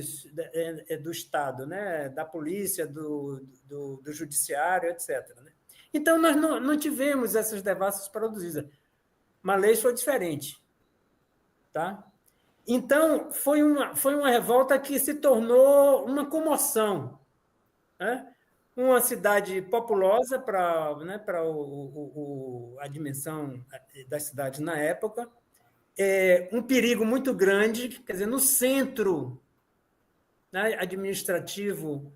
Estado, né? Da polícia, do judiciário, etc. Né? Então, nós não tivemos essas devassas produzidas. Malês foi diferente. Tá? Então, foi uma revolta que se tornou uma comoção. Né? Uma cidade populosa para a dimensão das cidades na época, um perigo muito grande, quer dizer, no centro, né, administrativo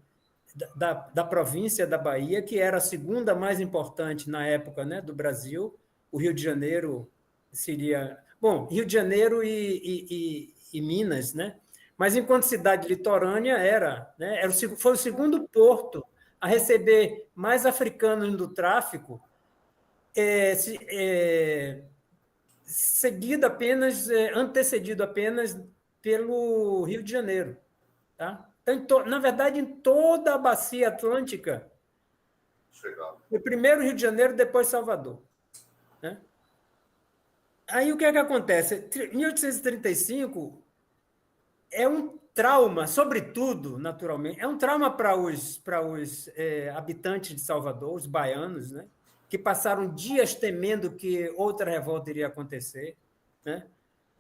da província da Bahia, que era a segunda mais importante na época, né, do Brasil. O Rio de Janeiro seria... Bom, Rio de Janeiro e Minas, né? Mas, enquanto cidade litorânea, foi o segundo porto a receber mais africanos do tráfico, antecedido apenas pelo Rio de Janeiro. Tá? Então, na verdade, em toda a bacia atlântica, o primeiro Rio de Janeiro, depois Salvador. Né? Aí o que é que acontece? 1835 é um trauma, sobretudo, naturalmente, é um trauma para os habitantes de Salvador, os baianos, né? Que passaram dias temendo que outra revolta iria acontecer, né?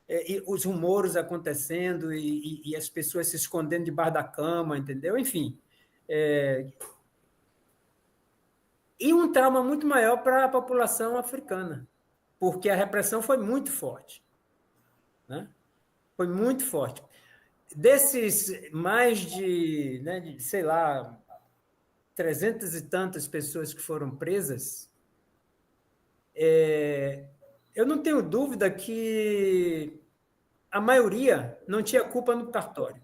E os rumores acontecendo e as pessoas se escondendo debaixo da cama, entendeu? Enfim, e um trauma muito maior para a população africana, porque a repressão foi muito forte, né? Foi muito forte. Desses mais de, né, sei lá, 300 e tantas pessoas que foram presas, eu não tenho dúvida que a maioria não tinha culpa no cartório,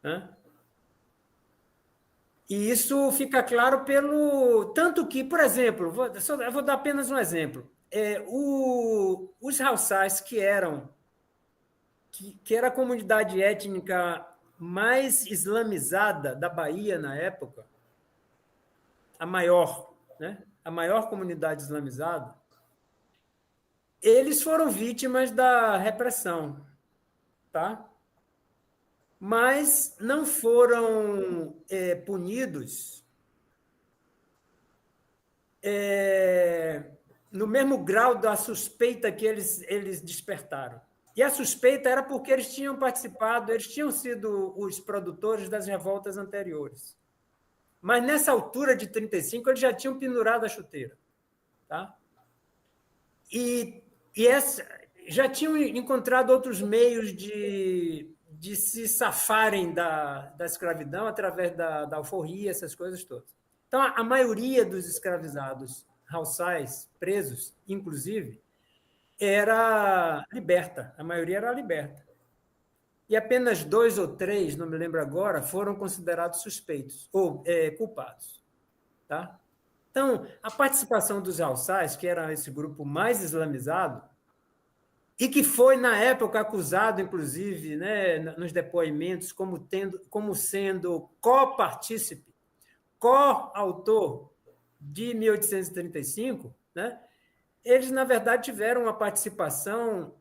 né? E isso fica claro pelo... Tanto que, por exemplo, eu vou dar apenas um exemplo. Os Hausás, que era a comunidade étnica mais islamizada da Bahia na época, a maior, né? A maior comunidade islamizada, eles foram vítimas da repressão, tá? Mas não foram punidos no mesmo grau da suspeita que eles despertaram. E a suspeita era porque eles tinham participado, eles tinham sido os produtores das revoltas anteriores. Mas nessa altura de 35, eles já tinham pendurado a chuteira. Tá? Já tinham encontrado outros meios de se safarem da escravidão através da alforria, essas coisas todas. Então, a maioria dos escravizados Hausás, presos, inclusive, era liberta. A maioria era liberta. E apenas 2 ou 3, não me lembro agora, foram considerados suspeitos ou culpados. Tá? Então, a participação dos Hausás, que era esse grupo mais islamizado, e que foi, na época, acusado, inclusive, né, nos depoimentos, como sendo copartícipe, coautor de 1835, né, eles, na verdade, tiveram uma participação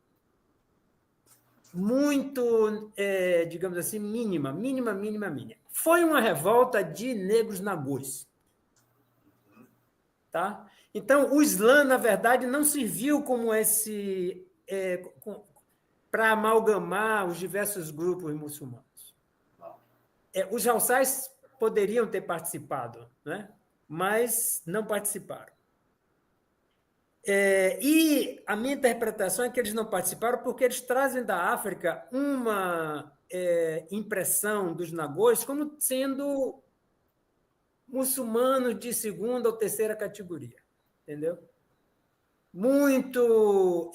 muito, digamos assim, mínima. Foi uma revolta de negros nagôs. Tá? Então, o Islã, na verdade, não serviu como para amalgamar os diversos grupos muçulmanos. Os Hausás poderiam ter participado, né? Mas não participaram. E a minha interpretação é que eles não participaram porque eles trazem da África uma impressão dos nagôs como sendo muçulmanos de segunda ou terceira categoria, entendeu? Muito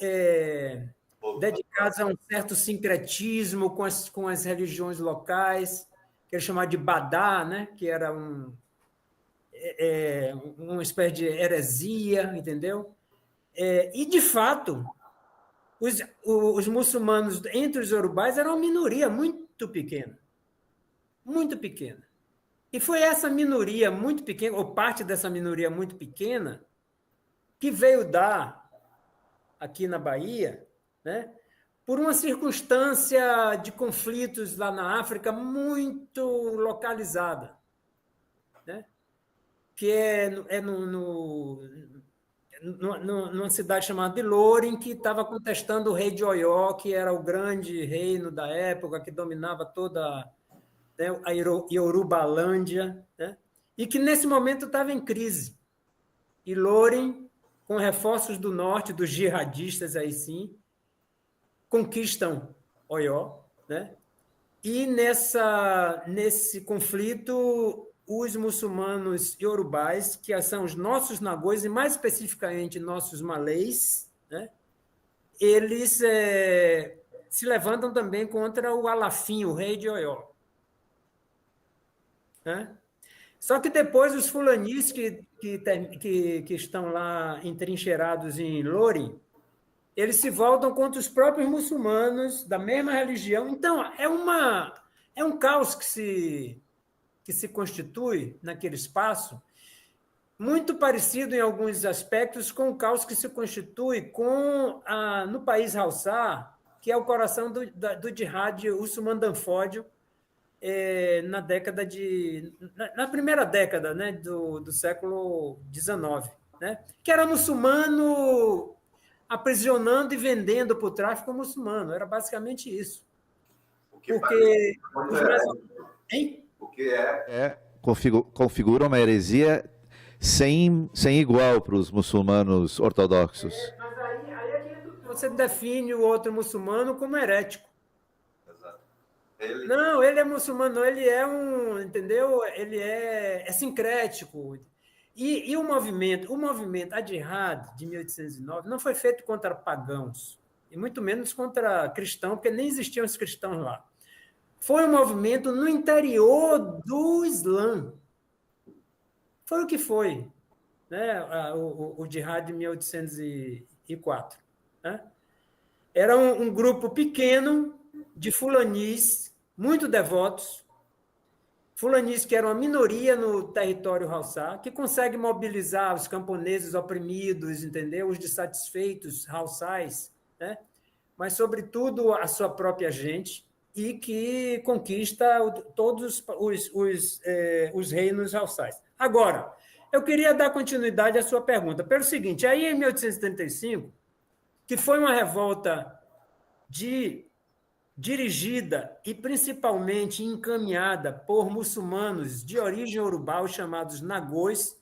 dedicados a um certo sincretismo com as religiões locais, que eles chamavam de Badá, né? Que era uma espécie de heresia, entendeu? E, de fato, os muçulmanos entre os iorubás eram uma minoria muito pequena. Muito pequena. E foi essa minoria muito pequena, ou parte dessa minoria muito pequena, que veio dar, aqui na Bahia, né, por uma circunstância de conflitos lá na África muito localizada, né, que numa cidade chamada de Loren, que estava contestando o rei de Oió, que era o grande reino da época, que dominava toda a Yorubalândia, né? E que nesse momento estava em crise. E Loren, com reforços do norte, dos jihadistas, aí sim, conquistam Oió, né? E nesse conflito, os muçulmanos iorubás, que são os nossos nagôs, e mais especificamente nossos malês, né? Eles se levantam também contra o Alafim, o rei de Oió. Né? Só que depois os fulanis que estão lá entrincheirados em Loren, eles se voltam contra os próprios muçulmanos da mesma religião. Então, é um caos que se constitui naquele espaço, muito parecido em alguns aspectos com o caos que se constitui no país Haussá, que é o coração do jihad Usman-Danfodio, na primeira década, né, do século XIX, né, que era muçulmano aprisionando e vendendo para o tráfico muçulmano. Era basicamente isso. O que Porque parece, hein? o que é configura uma heresia sem igual para os muçulmanos ortodoxos. Mas aí é que você define o outro muçulmano como herético. Exato. Não, ele é muçulmano, ele é entendeu? Ele é sincrético. E o movimento, a Jihad de 1809 não foi feito contra pagãos, e muito menos contra cristãos, porque nem existiam os cristãos lá. Foi um movimento no interior do Islã. Foi o que foi, né? O Jihad de 1804. Né? Era um grupo pequeno de fulanis, muito devotos, fulanis que eram uma minoria no território Haussá, que consegue mobilizar os camponeses oprimidos, entendeu? Os dissatisfeitos haussais, né? Mas, sobretudo, a sua própria gente, e que conquista todos os reinos haussais. Agora, eu queria dar continuidade à sua pergunta. Pelo seguinte, aí em 1835, que foi uma revolta dirigida e principalmente encaminhada por muçulmanos de origem urubá, os chamados nagôs,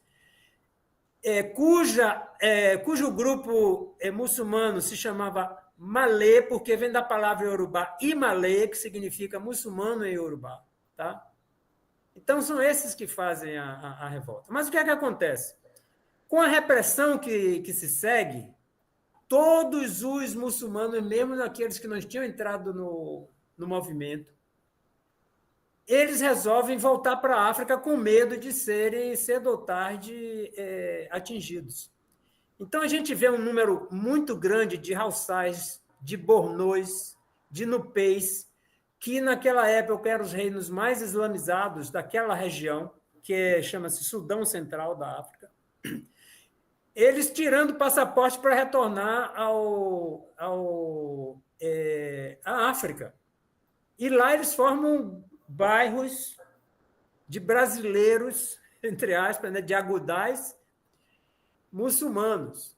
cujo grupo muçulmano se chamava Malê, porque vem da palavra iorubá Imalê, que significa muçulmano em iorubá. Tá? Então, são esses que fazem a revolta. Mas o que é que acontece? Com a repressão que se segue, todos os muçulmanos, mesmo aqueles que não tinham entrado no movimento, eles resolvem voltar para a África com medo de serem, cedo ou tarde, atingidos. Então, a gente vê um número muito grande de haussais, de bornôs, de nupês, que naquela época eram os reinos mais islamizados daquela região, que chama-se Sudão Central da África, eles tirando passaporte para retornar à África. E lá eles formam bairros de brasileiros, entre aspas, né, de agudais, muçulmanos.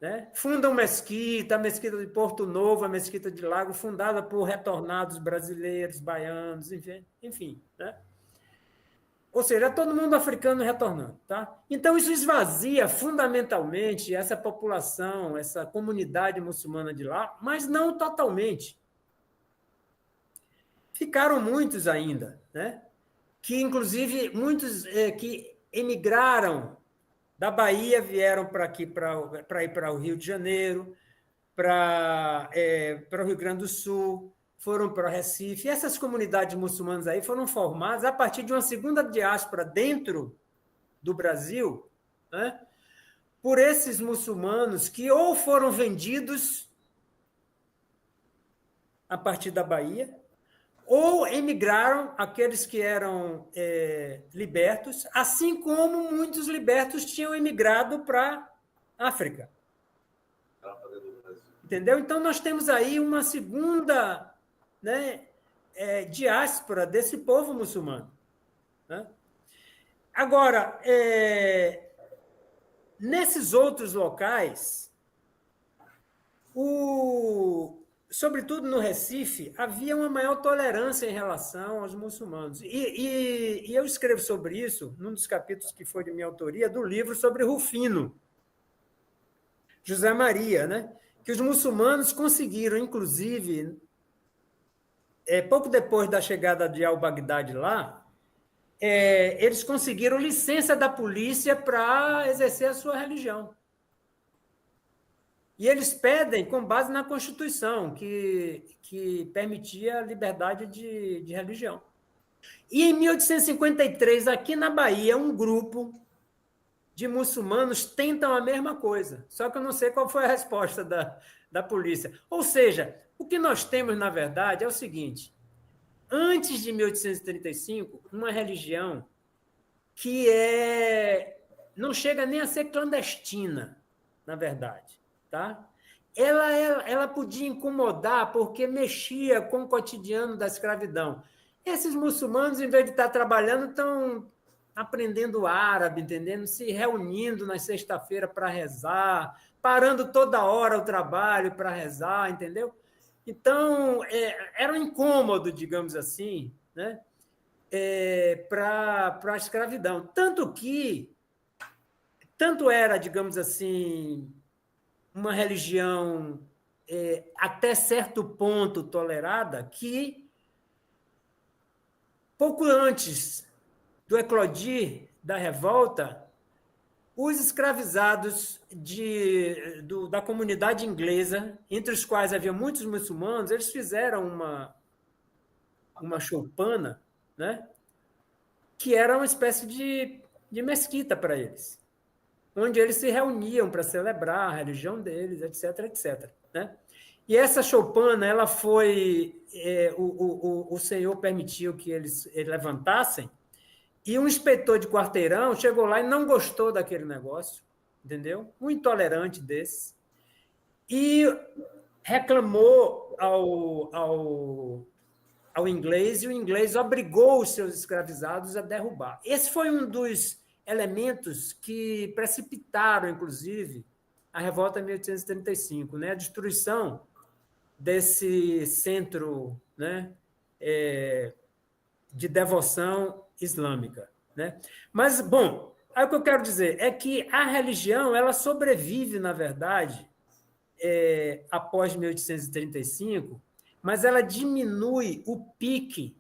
Né? Fundam mesquita, a mesquita de Porto Novo, a mesquita de Lago, fundada por retornados brasileiros, baianos, enfim. Né? Ou seja, todo mundo africano retornando. Tá? Então, isso esvazia fundamentalmente essa população, essa comunidade muçulmana de lá, mas não totalmente. Ficaram muitos ainda, né? Que, inclusive, muitos que emigraram da Bahia, vieram para aqui, para ir para o Rio de Janeiro, para o Rio Grande do Sul, foram para o Recife. E essas comunidades muçulmanas aí foram formadas a partir de uma segunda diáspora dentro do Brasil, né, por esses muçulmanos que ou foram vendidos a partir da Bahia, ou emigraram aqueles que eram libertos, assim como muitos libertos tinham emigrado para a África. Entendeu? Então, nós temos aí uma segunda, né, diáspora desse povo muçulmano. Né? Agora, nesses outros locais, sobretudo no Recife, havia uma maior tolerância em relação aos muçulmanos. E eu escrevo sobre isso num dos capítulos que foi de minha autoria, do livro sobre Rufino, José Maria, né? Que os muçulmanos conseguiram, inclusive, pouco depois da chegada de al-Baghdadi lá, eles conseguiram licença da polícia para exercer a sua religião. E eles pedem com base na Constituição, que permitia a liberdade de religião. E em 1853, aqui na Bahia, um grupo de muçulmanos tentam a mesma coisa, só que eu não sei qual foi a resposta da polícia. Ou seja, o que nós temos, na verdade, é o seguinte: antes de 1835, uma religião que não chega nem a ser clandestina, na verdade. Tá? Ela podia incomodar porque mexia com o cotidiano da escravidão. Esses muçulmanos, em vez de estar trabalhando, estão aprendendo árabe, entendendo? Se reunindo na sexta-feira para rezar, parando toda hora o trabalho para rezar, entendeu? Então, era um incômodo, digamos assim, né? para a escravidão. Tanto era, digamos assim, uma religião até certo ponto tolerada, que pouco antes do eclodir da revolta, os escravizados da comunidade inglesa, entre os quais havia muitos muçulmanos, eles fizeram uma choupana, né, que era uma espécie de mesquita para eles, onde eles se reuniam para celebrar a religião deles, etc., etc., né? E essa choupana, ela foi... o Senhor permitiu que eles levantassem, e um inspetor de quarteirão chegou lá e não gostou daquele negócio, entendeu? Um intolerante desse. E reclamou ao inglês, e o inglês obrigou os seus escravizados a derrubar. Esse foi um dos elementos que precipitaram, inclusive, a revolta de 1835, né? A destruição desse centro, né, de devoção islâmica, né? Mas, bom, aí o que eu quero dizer é que a religião ela sobrevive, na verdade, após 1835, mas ela diminui o pique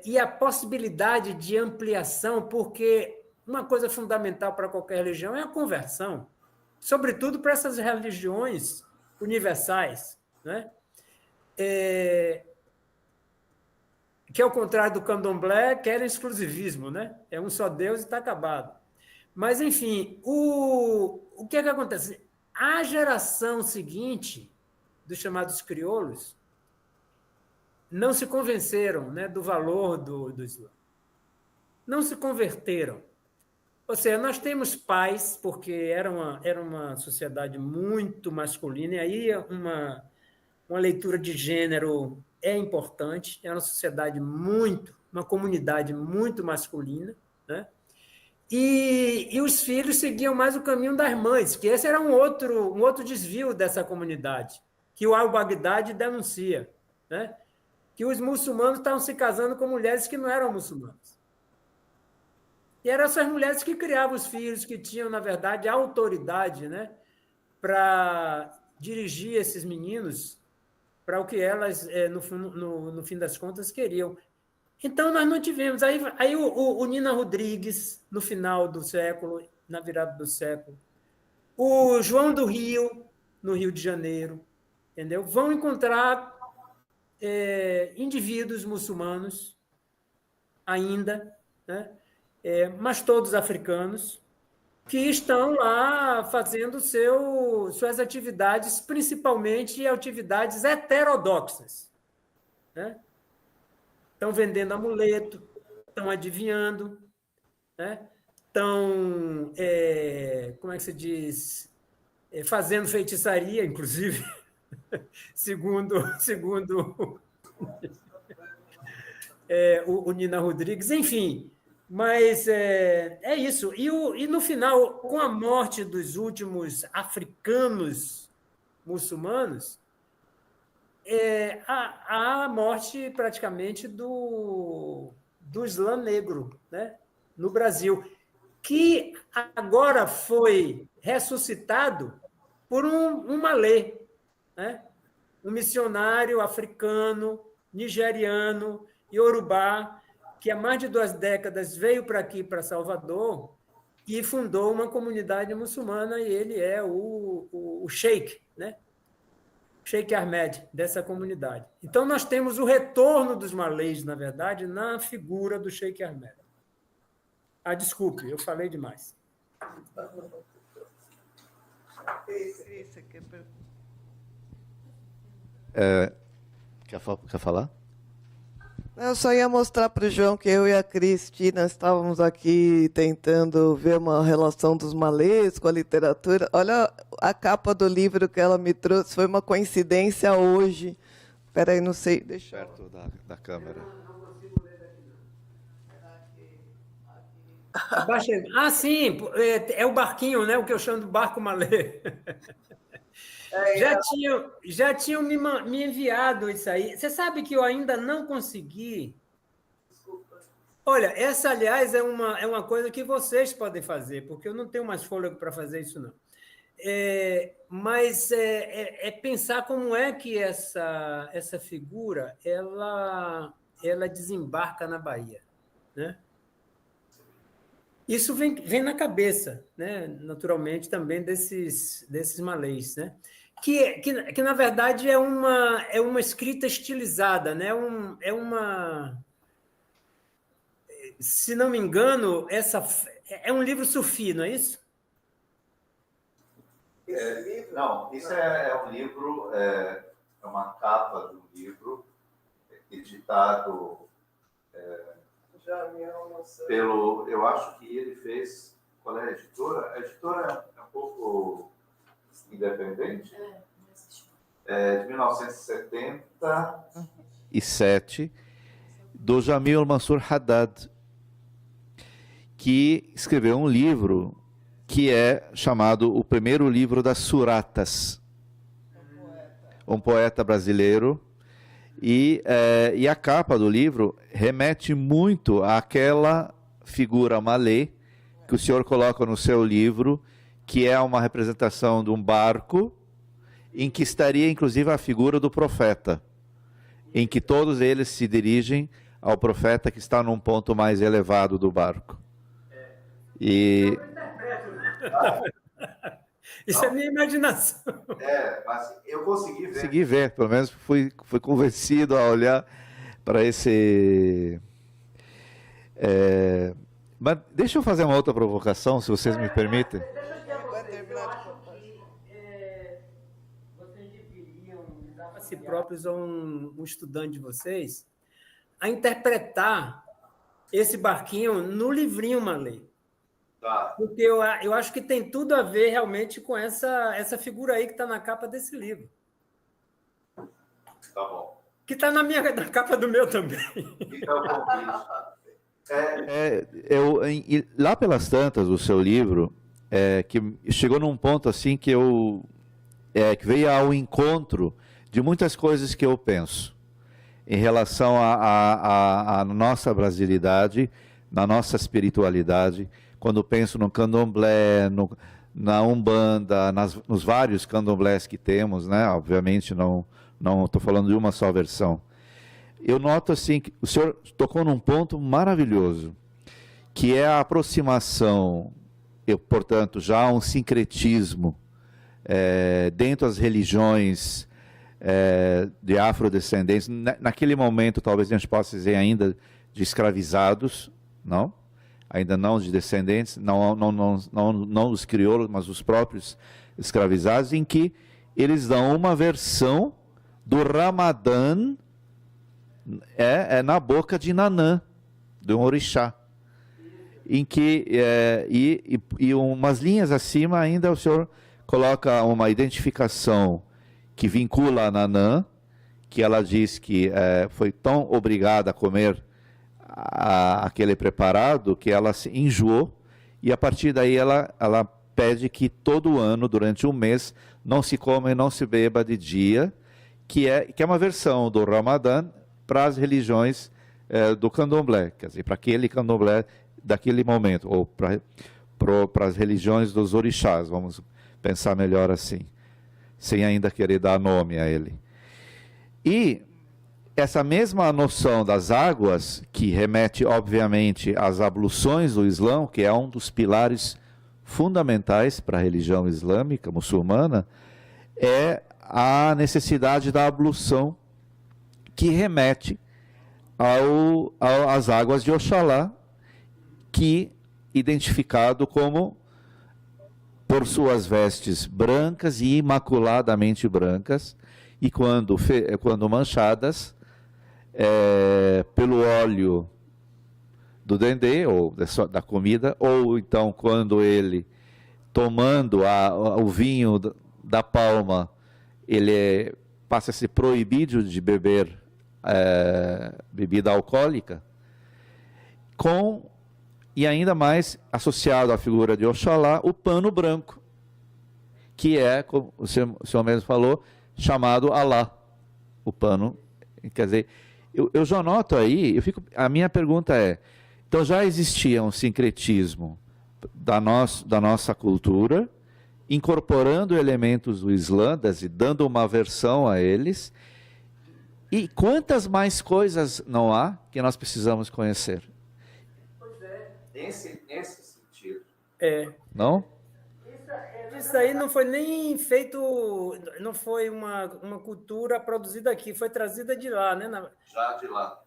e a possibilidade de ampliação, porque uma coisa fundamental para qualquer religião é a conversão, sobretudo para essas religiões universais, né? Que, ao contrário do candomblé, querem exclusivismo, né? É um só Deus e está acabado. Mas, enfim, o que é que acontece? A geração seguinte, dos chamados crioulos, não se convenceram, né, do valor do Islã. Não se converteram. Ou seja, nós temos pais, porque era uma sociedade muito masculina, e aí uma leitura de gênero é importante, é uma sociedade uma comunidade muito masculina, né? E os filhos seguiam mais o caminho das mães, que esse era um outro desvio dessa comunidade, que o al-Baghdadi denuncia, né? Que os muçulmanos estavam se casando com mulheres que não eram muçulmanas. E eram essas mulheres que criavam os filhos, que tinham, na verdade, a autoridade, né, para dirigir esses meninos para o que elas, no fim das contas, queriam. Então, nós não tivemos. Aí o Nina Rodrigues, no final do século, na virada do século, o João do Rio, no Rio de Janeiro, entendeu? Vão encontrar indivíduos muçulmanos ainda, né? Mas todos africanos, que estão lá fazendo suas atividades, principalmente atividades heterodoxas, né? Estão vendendo amuleto, estão adivinhando, né? Estão, como é que se diz, fazendo feitiçaria, inclusive, segundo o Nina Rodrigues, enfim. Mas é isso. E no final, com a morte dos últimos africanos muçulmanos, a morte praticamente do Islã negro, né, no Brasil, que agora foi ressuscitado por um malê, né, um missionário africano, nigeriano, iorubá, que há mais de 2 décadas veio para aqui, para Salvador, e fundou uma comunidade muçulmana, e ele é o sheik, né? Sheik Ahmed, dessa comunidade. Então, nós temos o retorno dos malês, na verdade, na figura do Sheik Ahmed. Desculpe, eu falei demais. Quer falar? Eu só ia mostrar para o João que eu e a Cristina estávamos aqui tentando ver uma relação dos malês com a literatura. Olha a capa do livro que ela me trouxe, foi uma coincidência hoje. Espera aí, não sei. Deixa perto da câmera. Não consigo ler daqui, não. Aqui. Sim, é o barquinho, né? O que eu chamo de barco malê. Já tinham me enviado isso aí. Você sabe que eu ainda não consegui. Desculpa. Olha, essa, aliás, é uma coisa que vocês podem fazer, porque eu não tenho mais fôlego para fazer isso, não. Mas pensar como é que essa figura ela desembarca na Bahia, né? Isso vem na cabeça, né? Naturalmente, também desses malês, né? Que na verdade é uma escrita estilizada, né? Se não me engano, é um livro sufi, não é isso? Esse livro? Não, isso é um livro, é uma capa de um livro editado eu acho que ele fez, qual é a editora? A editora é um pouco independente, de 1977, do Jamil Mansur Haddad, que escreveu um livro que é chamado O Primeiro Livro das Suratas, um poeta brasileiro. E a capa do livro remete muito àquela figura malê que o senhor coloca no seu livro, que é uma representação de um barco em que estaria inclusive a figura do profeta, em que todos eles se dirigem ao profeta que está num ponto mais elevado do barco. E... Isso é minha imaginação. mas eu consegui ver. Consegui ver, pelo menos fui convencido a olhar para esse... Mas deixa eu fazer uma outra provocação, se vocês me permitem. Vocês deveriam dar a si próprios ou um estudante de vocês a interpretar esse barquinho no livrinho malê. Tá. Porque eu acho que tem tudo a ver realmente com essa figura aí que está na capa desse livro. Tá bom. Que está na capa do meu também. Fica o convite. Lá pelas tantas, o seu livro, que chegou num ponto assim que que veio ao encontro de muitas coisas que eu penso em relação à nossa brasilidade, na nossa espiritualidade. Quando penso no candomblé, na Umbanda, nos vários candomblés que temos, né? Obviamente não estou falando de uma só versão. Eu noto assim que o senhor tocou num ponto maravilhoso, que é a aproximação, portanto, já um sincretismo dentro das religiões de afrodescendentes. Naquele momento, talvez a gente possa dizer ainda de escravizados, não? Ainda não de descendentes, não dos crioulos, mas os próprios escravizados, em que eles dão uma versão do Ramadã na boca de Nanã, de um orixá, em que e umas linhas acima ainda o senhor coloca uma identificação que vincula a Nanã, que ela diz que foi tão obrigada a comer aquele preparado que ela se enjoou, e a partir daí ela pede que todo ano, durante um mês, não se coma e não se beba de dia, que é uma versão do Ramadã para as religiões do candomblé, quer dizer, para aquele candomblé daquele momento, ou para as religiões dos orixás, vamos pensar melhor assim, sem ainda querer dar nome a ele. E essa mesma noção das águas, que remete, obviamente, às abluções do Islã, que é um dos pilares fundamentais para a religião islâmica, muçulmana, é a necessidade da ablução, que remete às águas de Oxalá, que identificado como, por suas vestes brancas e imaculadamente brancas, e quando manchadas, pelo óleo do dendê, ou da comida, ou então quando ele, tomando o vinho da palma, ele passa a ser proibido de beber bebida alcoólica, com e ainda mais associado à figura de Oxalá, o pano branco, que é, como o senhor mesmo falou, chamado Alá, o pano. Quer dizer, eu já noto aí, a minha pergunta é, então já existia um sincretismo da nossa cultura, incorporando elementos do Islã, dando uma versão a eles, e quantas mais coisas não há que nós precisamos conhecer? Pois é. Nesse sentido. Não? Isso aí não foi nem feito, não foi uma cultura produzida aqui, foi trazida de lá, né? Já de lá.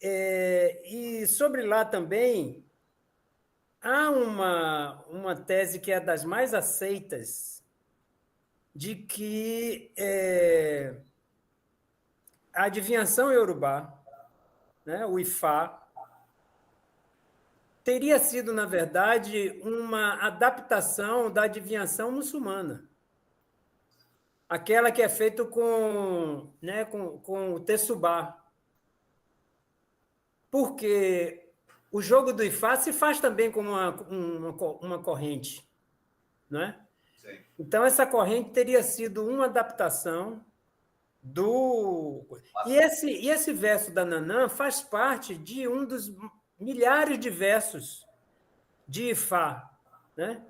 E sobre lá também, há uma tese que é das mais aceitas, de que a adivinhação iorubá, né, o Ifá, teria sido, na verdade, uma adaptação da adivinhação muçulmana. Aquela que é feita com o tessubá. Porque o jogo do Ifá se faz também como uma corrente. Não é? Sim. Então, essa corrente teria sido uma adaptação do... E esse verso da Nanã faz parte de um dos milhares de versos de Ifá, né?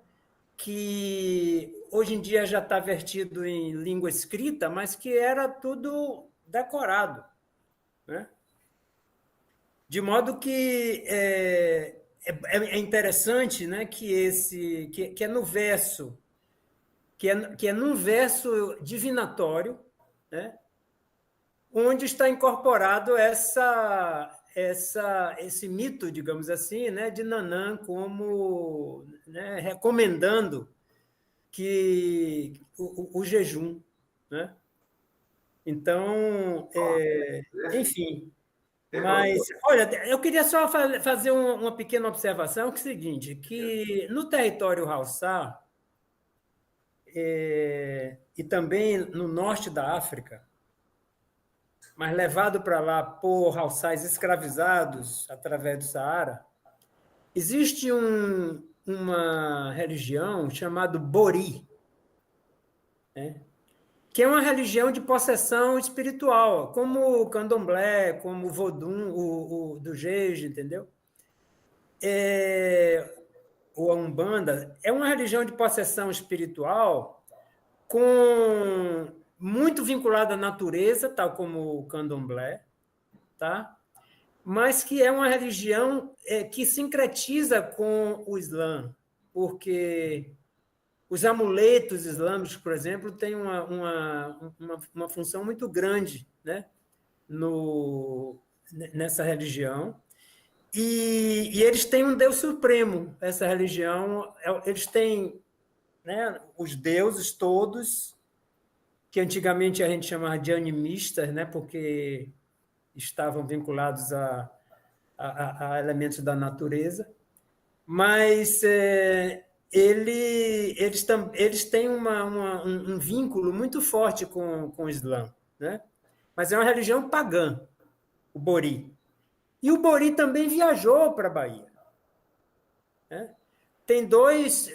Que hoje em dia já está vertido em língua escrita, mas que era tudo decorado, né? De modo que é interessante, né, que é no verso, que é num verso divinatório, né, onde está incorporado esse mito, digamos assim, né, de Nanã como, né, recomendando que o jejum, né? Então, enfim. Mas, olha, eu queria só fazer uma pequena observação, que é o seguinte, que no território Haussá, e também no norte da África, mas levado para lá por Haussás escravizados através do Saara, existe uma religião chamada Bori, né? Que é uma religião de possessão espiritual, como o candomblé, como o vodum, o do jeje, entendeu? Ou a Umbanda, é uma religião de possessão espiritual muito vinculada à natureza, tal como o candomblé, tá? Mas que é uma religião que sincretiza com o Islã, porque os amuletos islâmicos, por exemplo, têm uma função muito grande, né, nessa religião. E eles têm um Deus supremo, essa religião. Eles têm, né, os deuses todos, que antigamente a gente chamava de animistas, né, porque estavam vinculados a elementos da natureza. Mas eles têm um vínculo muito forte com o Islã, né? Mas é uma religião pagã, o Bori. E o Bori também viajou para a Bahia, né? Tem dois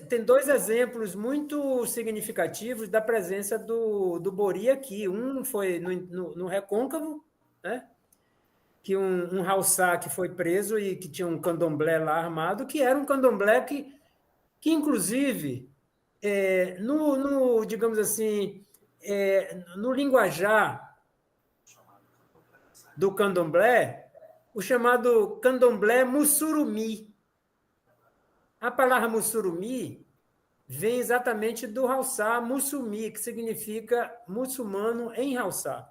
exemplos muito significativos da presença do Bori aqui. Um foi no Recôncavo, né? Que um Haussá que foi preso e que tinha um candomblé lá armado, que era um candomblé que inclusive, digamos assim, no linguajar do candomblé, o chamado candomblé mussurumi. A palavra mussurumi vem exatamente do Haussá mussumi, que significa muçulmano em Haussá.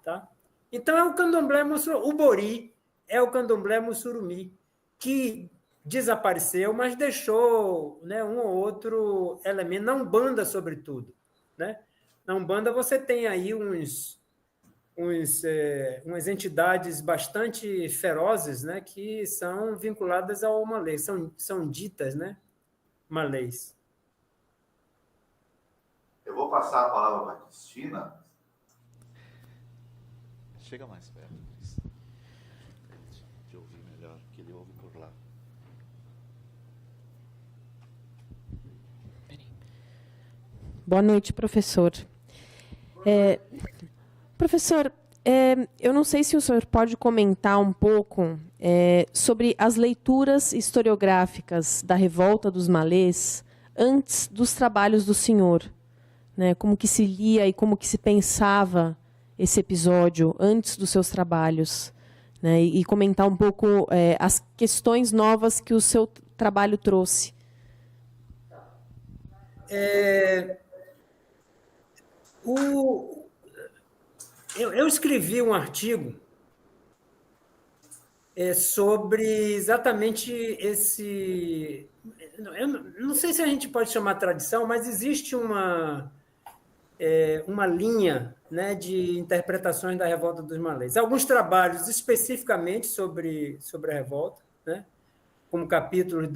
Tá? Então, é o candomblé mussurumi. O Bori é o candomblé mussurumi, que desapareceu, mas deixou, né, um ou outro elemento, na Umbanda, sobretudo. Né? Na Umbanda você tem aí umas entidades bastante ferozes, né, que são vinculadas ao malê, são ditas, né, malês. Eu vou passar a palavra para a Cristina. Chega mais perto, Cris. De ouvir melhor, que ele ouve por lá. Boa noite, professor. Professor, eu não sei se o senhor pode comentar um pouco sobre as leituras historiográficas da Revolta dos Malês antes dos trabalhos do senhor, né? Como que se lia e como que se pensava esse episódio antes dos seus trabalhos, né? E comentar um pouco as questões novas que o seu trabalho trouxe. Eu escrevi um artigo sobre exatamente esse... Eu não sei se a gente pode chamar tradição, mas existe uma linha, né, de interpretações da Revolta dos Malês. Alguns trabalhos especificamente sobre a revolta, né, como capítulos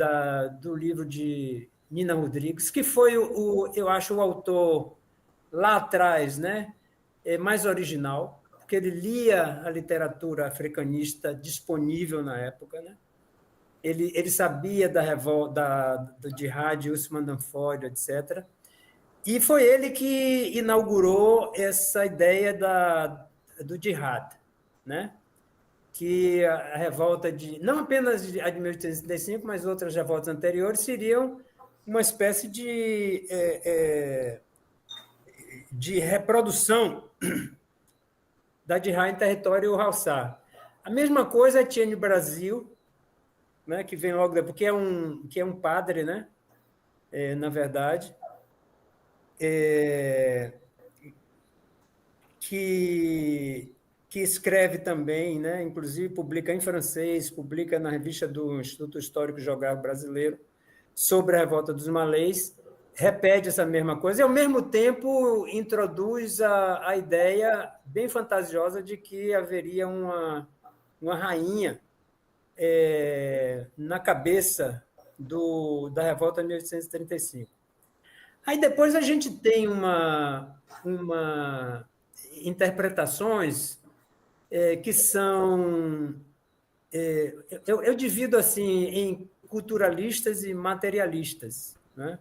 do livro de Nina Rodrigues, que foi, eu acho, o autor lá atrás, né, mais original, porque ele lia a literatura africanista disponível na época, né? Ele sabia da revolta, do jihad, Usman Danfodio, etc. E foi ele que inaugurou essa ideia do jihad, né? Que a revolta não apenas a de 1835, mas outras revoltas anteriores seriam uma espécie de reprodução da jihad em território Haussá. A mesma coisa tinha no Brasil, né, que vem logo depois, que é um padre, né, na verdade, que escreve também, né, inclusive publica em francês, publica na revista do Instituto Histórico Geográfico Brasileiro, sobre a Revolta dos Malês, repete essa mesma coisa e, ao mesmo tempo, introduz a ideia bem fantasiosa de que haveria uma rainha na cabeça da Revolta de 1835. Aí depois a gente tem interpretações que são... eu divido assim em culturalistas e materialistas, né?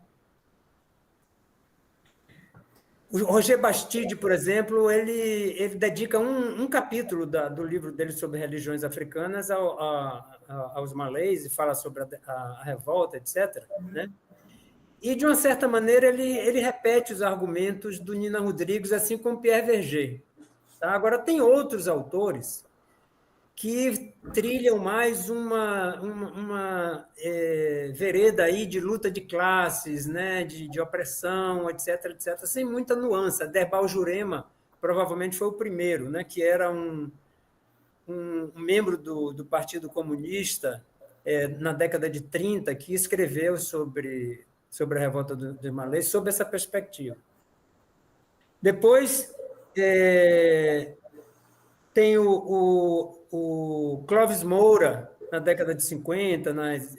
O Roger Bastide, por exemplo, ele dedica um capítulo do livro dele sobre religiões africanas aos malês e fala sobre a revolta, etc., né? E, de uma certa maneira, ele repete os argumentos do Nina Rodrigues, assim como Pierre Verger. Tá? Agora, tem outros autores que trilham mais uma vereda aí de luta de classes, né, de opressão, etc., etc., sem muita nuance. Derbal Jurema provavelmente foi o primeiro, né, que era um membro do Partido Comunista na década de 30, que escreveu sobre a Revolta dos Malês, sob essa perspectiva. Depois, tem o Clóvis Moura, na década de 50, nas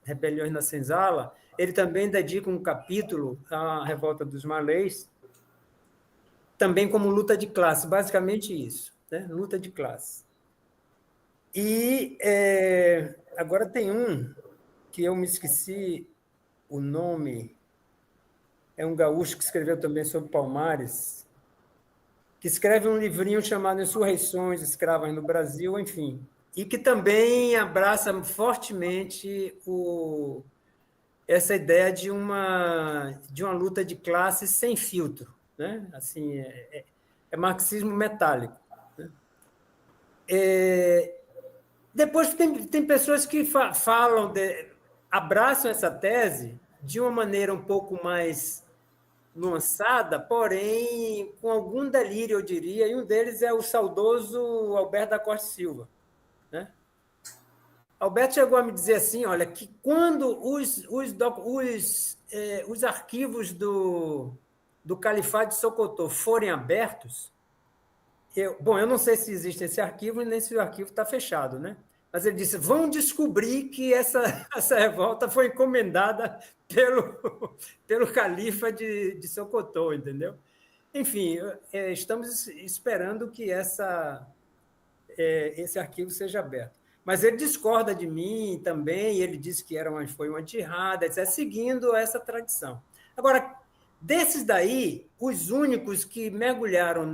rebeliões na Senzala, ele também dedica um capítulo à Revolta dos Malês, também como luta de classe, basicamente isso, né? Luta de classe. E agora tem um que eu me esqueci o nome, é um gaúcho que escreveu também sobre Palmares, que escreve um livrinho chamado Insurreições Escravas no Brasil, enfim, e que também abraça fortemente essa ideia de uma luta de classes sem filtro, né? Assim, é marxismo metálico, né? Depois tem pessoas que abraçam essa tese de uma maneira um pouco mais nuançada, porém com algum delírio, eu diria, e um deles é o saudoso Alberto da Costa Silva, né? Alberto chegou a me dizer assim, olha, que quando os arquivos do Califado de Socoto forem abertos, eu não sei se existe esse arquivo nem se o arquivo está fechado, né? Mas ele disse, vão descobrir que essa revolta foi encomendada pelo califa de Socoto, entendeu? Enfim, estamos esperando que esse arquivo seja aberto. Mas ele discorda de mim também, ele disse que foi uma jihad, etc., seguindo essa tradição. Agora, Desses daí, os únicos que mergulharam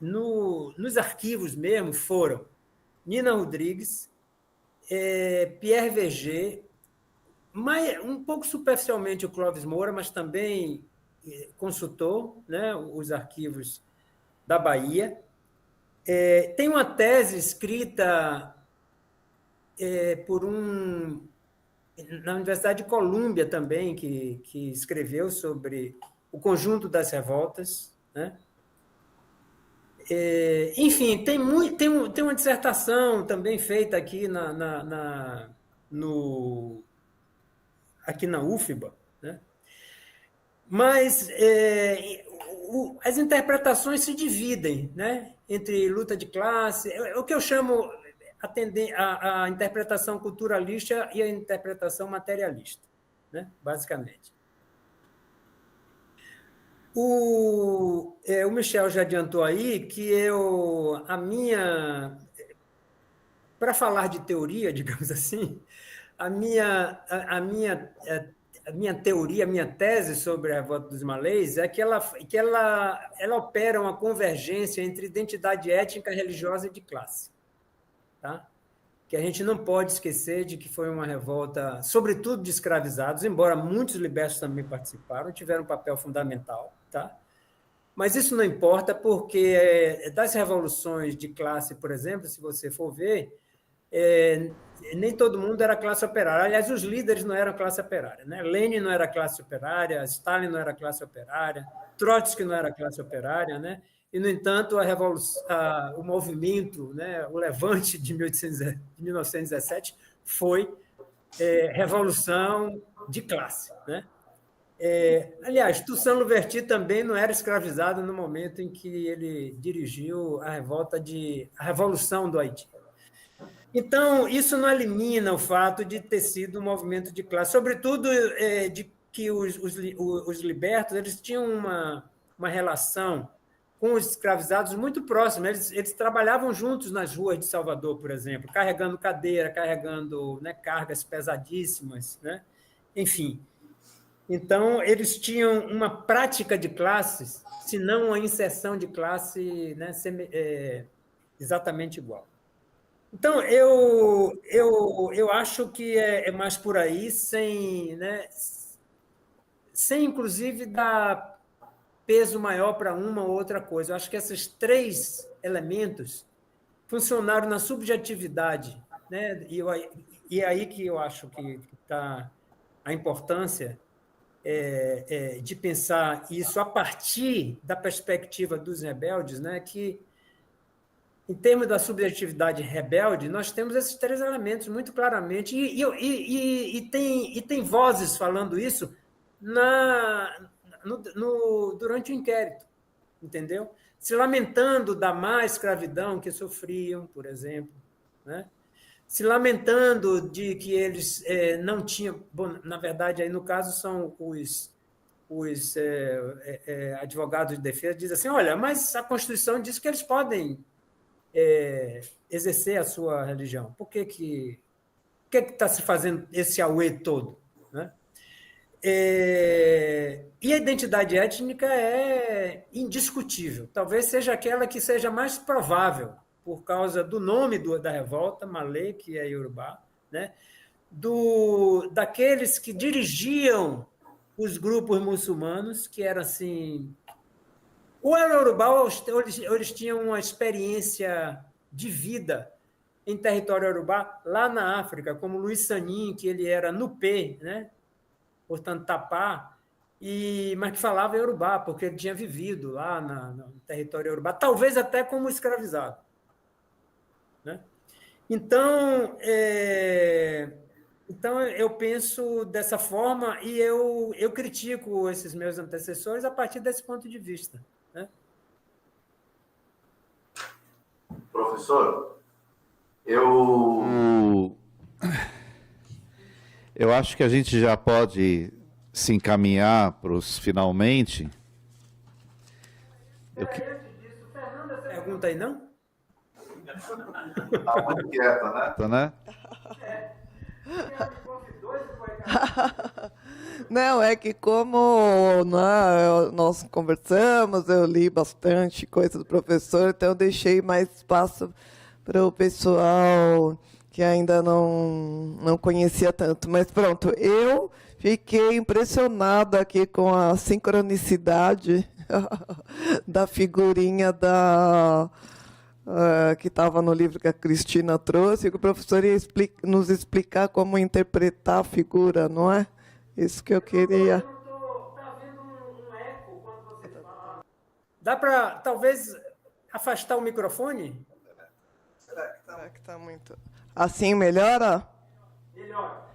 nos arquivos mesmo foram Nina Rodrigues, Pierre Verger, um pouco superficialmente o Clóvis Moura, mas também consultou, né, os arquivos da Bahia. Tem uma tese escrita na Universidade de Colômbia também, que escreveu sobre o conjunto das revoltas, né? Enfim, tem uma dissertação também feita aqui aqui na UFBA, né? Mas as interpretações se dividem, né, entre luta de classe, o que eu chamo a interpretação culturalista e a interpretação materialista, né, basicamente. O Michel já adiantou aí que para falar de teoria, digamos assim, a minha teoria, a minha tese sobre a revolta dos malês é que ela opera uma convergência entre identidade étnica, religiosa e de classe. Tá? Que a gente não pode esquecer de que foi uma revolta, sobretudo de escravizados, embora muitos libertos também participaram, tiveram um papel fundamental. Tá? Mas isso não importa, porque das revoluções de classe, por exemplo, se você for ver, nem todo mundo era classe operária. Aliás, os líderes não eram classe operária, né? Lenin não era classe operária, Stalin não era classe operária, Trotsky não era classe operária, né? E, no entanto, o movimento, né, o levante de 1917 foi revolução de classe, né? Aliás, Toussaint Louverture também não era escravizado no momento em que ele dirigiu a Revolução do Haiti. Então, isso não elimina o fato de ter sido um movimento de classe, sobretudo de que os libertos eles tinham uma relação com os escravizados muito próxima. Eles trabalhavam juntos nas ruas de Salvador, por exemplo, carregando cadeira, carregando, né, cargas pesadíssimas, né? Enfim. Então, eles tinham uma prática de classes, se não uma inserção de classe, né, exatamente igual. Então, eu acho que é mais por aí, sem inclusive, dar peso maior para uma ou outra coisa. Eu acho que esses três elementos funcionaram na subjetividade, né? E é aí que eu acho que está a importância de pensar isso a partir da perspectiva dos rebeldes, né? Que, em termos da subjetividade rebelde, nós temos esses três elementos muito claramente, e tem vozes falando isso durante o inquérito, entendeu? Se lamentando da má escravidão que sofriam, por exemplo, né? Se lamentando de que eles não tinham... Bom, na verdade, aí no caso são os advogados de defesa, dizem assim, olha, mas a Constituição diz que eles podem exercer a sua religião. Por que está se fazendo esse auê todo? Né? E a identidade étnica é indiscutível. Talvez seja aquela que seja mais provável, por causa do nome da revolta, Malê, que é Iorubá, né? Daqueles que dirigiam os grupos muçulmanos, que eram assim... Ou era Iorubá, ou eles tinham uma experiência de vida em território Iorubá, lá na África, como Luiz Sanin, que ele era Nupê, né? Portanto, Tapá, mas que falava Iorubá, porque ele tinha vivido lá no território Iorubá, talvez até como escravizado. Né? Então, eu penso dessa forma e eu critico esses meus antecessores a partir desse ponto de vista. Né? Professor, eu acho que a gente já pode se encaminhar para os finalmente. Fernanda, pergunta aí, não? Está muito quieta, né? Né? Não, é que como nós conversamos, eu li bastante coisa do professor, então eu deixei mais espaço para o pessoal que ainda não conhecia tanto. Mas pronto, eu fiquei impressionada aqui com a sincronicidade da figurinha que estava no livro que a Cristina trouxe, que o professor ia nos explicar como interpretar a figura, não é? Isso que eu queria. Está havendo um eco quando você fala. Dá para, talvez, afastar o microfone? Será que está muito... Assim melhora? Melhor.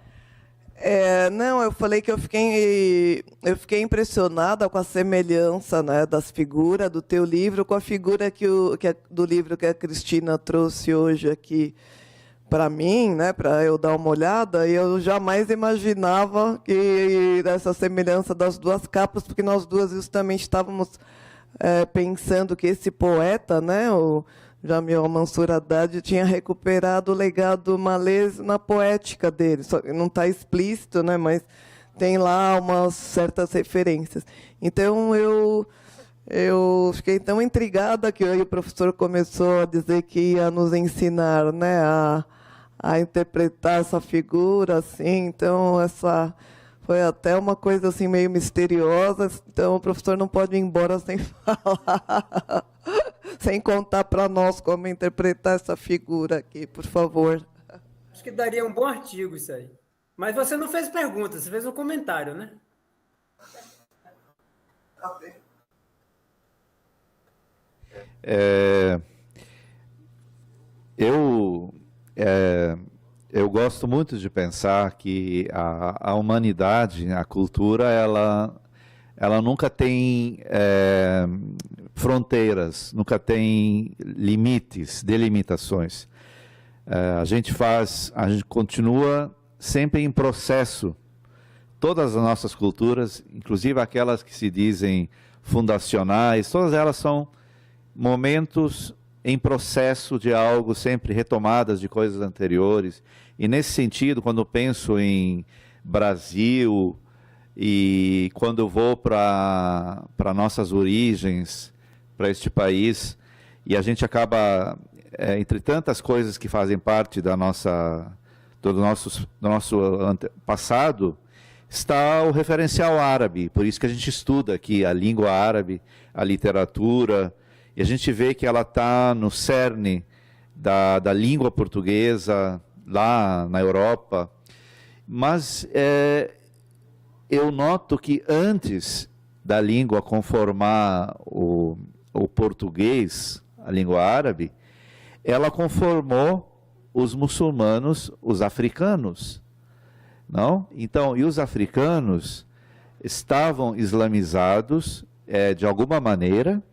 Não, eu falei que eu fiquei impressionada com a semelhança, né, das figuras do teu livro com a figura do livro que a Cristina trouxe hoje aqui para mim, né, para eu dar uma olhada, e eu jamais imaginava que essa semelhança das duas capas, porque nós duas justamente estávamos pensando que esse poeta, né, o Jamil Mansur Haddad, tinha recuperado o legado malês na poética dele. Não está explícito, né, mas tem lá umas certas referências. Então, eu fiquei tão intrigada que aí o professor começou a dizer que ia nos ensinar, né, a interpretar essa figura, assim. Então, essa foi até uma coisa assim meio misteriosa. Então, o professor não pode ir embora sem falar, sem contar para nós como interpretar essa figura aqui, por favor. Acho que daria um bom artigo isso aí. Mas você não fez pergunta, você fez um comentário, né? Eu gosto muito de pensar que a humanidade, a cultura, ela nunca tem fronteiras, nunca tem limites, delimitações. A gente continua sempre em processo. Todas as nossas culturas, inclusive aquelas que se dizem fundacionais, todas elas são momentos em processo de algo, sempre retomadas de coisas anteriores. E nesse sentido, quando eu penso em Brasil e quando eu vou para nossas origens, para este país, e a gente acaba, entre tantas coisas que fazem parte do nosso passado, está o referencial árabe. Por isso que a gente estuda aqui a língua árabe, a literatura, e a gente vê que ela está no cerne da língua portuguesa, lá na Europa. Mas eu noto que antes da língua conformar o português, a língua árabe, ela conformou os muçulmanos, os africanos. Não? Então, e os africanos estavam islamizados de alguma maneira,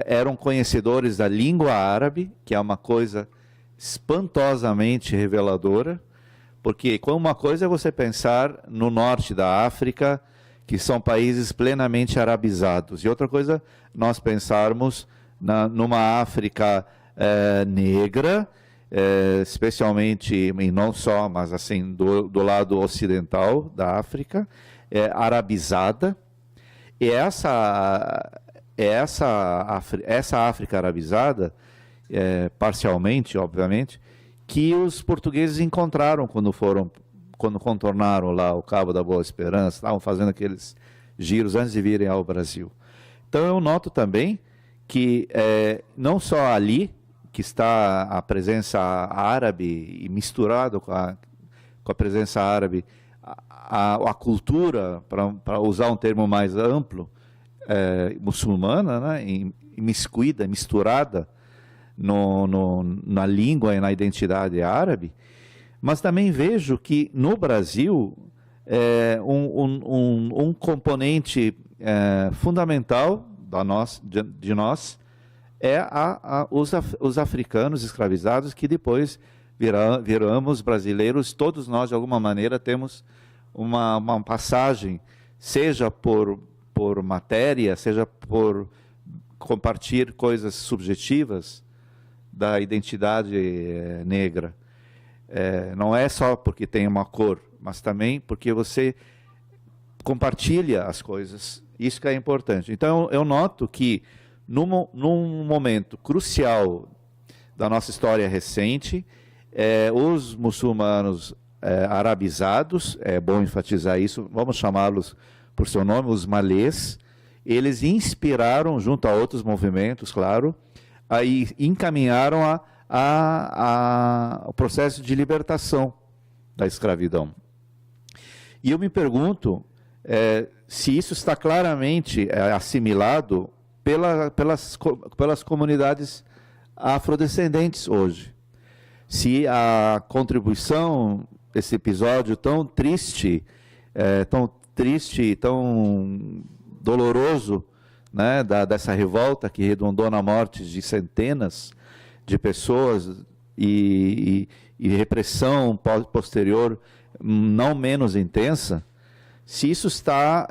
eram conhecedores da língua árabe, que é uma coisa espantosamente reveladora, porque uma coisa é você pensar no norte da África, que são países plenamente arabizados, e outra coisa nós pensarmos numa África negra, especialmente, e não só, mas assim, do lado ocidental da África, arabizada. E essa África arabizada, parcialmente, obviamente, que os portugueses encontraram quando contornaram lá o Cabo da Boa Esperança, estavam fazendo aqueles giros antes de virem ao Brasil. Então eu noto também que não só ali, que está a presença árabe e misturado com a presença árabe, a cultura, para usar um termo mais amplo, muçulmana, né, imiscuída, misturada na língua e na identidade árabe, mas também vejo que no Brasil um componente fundamental de nós os africanos escravizados, que depois viramos brasileiros. Todos nós, de alguma maneira, temos uma passagem, seja por matéria, seja por compartilhar coisas subjetivas da identidade negra. Não é só porque tem uma cor, mas também porque você compartilha as coisas. Isso que é importante. Então, eu noto que, num momento crucial da nossa história recente, os muçulmanos arabizados, é bom enfatizar isso, vamos chamá-los por seu nome, os malês, eles inspiraram, junto a outros movimentos, claro, aí encaminharam o processo de libertação da escravidão. E eu me pergunto se isso está claramente assimilado pelas comunidades afrodescendentes hoje. Se a contribuição desse episódio tão triste, tão doloroso, né, dessa revolta que redundou na morte de centenas de pessoas e repressão posterior não menos intensa, se isso está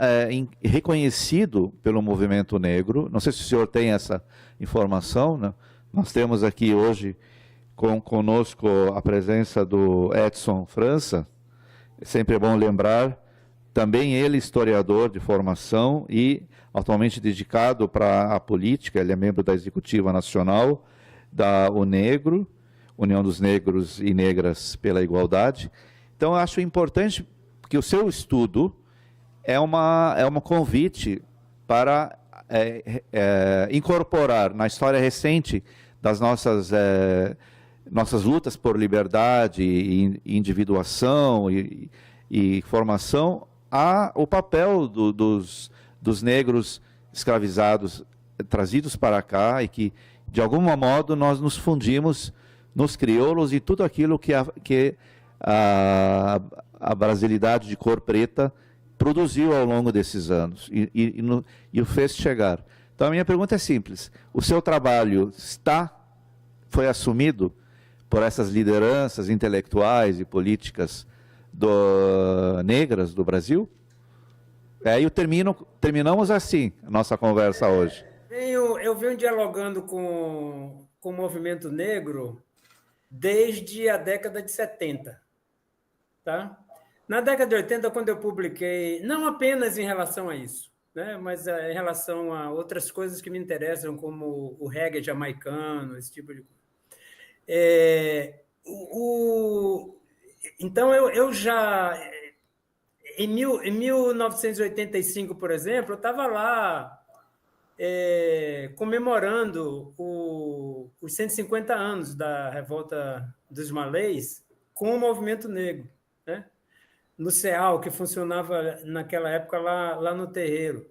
reconhecido pelo movimento negro. Não sei se o senhor tem essa informação, né? Nós temos aqui hoje conosco a presença do Edson França, sempre é bom lembrar, também ele historiador de formação e atualmente dedicado para a política, ele é membro da Executiva Nacional da UNEGRO, União dos Negros e Negras pela Igualdade. Então, eu acho importante que o seu estudo é uma convite para incorporar na história recente das nossas lutas por liberdade, e individuação e formação, o papel dos negros escravizados trazidos para cá e que, de algum modo, nós nos fundimos nos crioulos e tudo aquilo que a brasilidade de cor preta produziu ao longo desses anos e o fez chegar. Então, a minha pergunta é simples. O seu trabalho foi assumido por essas lideranças intelectuais e políticas negras do Brasil? E terminamos assim a nossa conversa hoje. Eu venho dialogando com o movimento negro desde a década de 70. Tá? Na década de 80, quando eu publiquei, não apenas em relação a isso, né, mas em relação a outras coisas que me interessam, como o reggae jamaicano, esse tipo de coisa. Então, eu já... Em 1985, por exemplo, eu estava lá comemorando os 150 anos da Revolta dos Malês com o movimento negro, né? No CEAL, que funcionava naquela época lá no terreiro,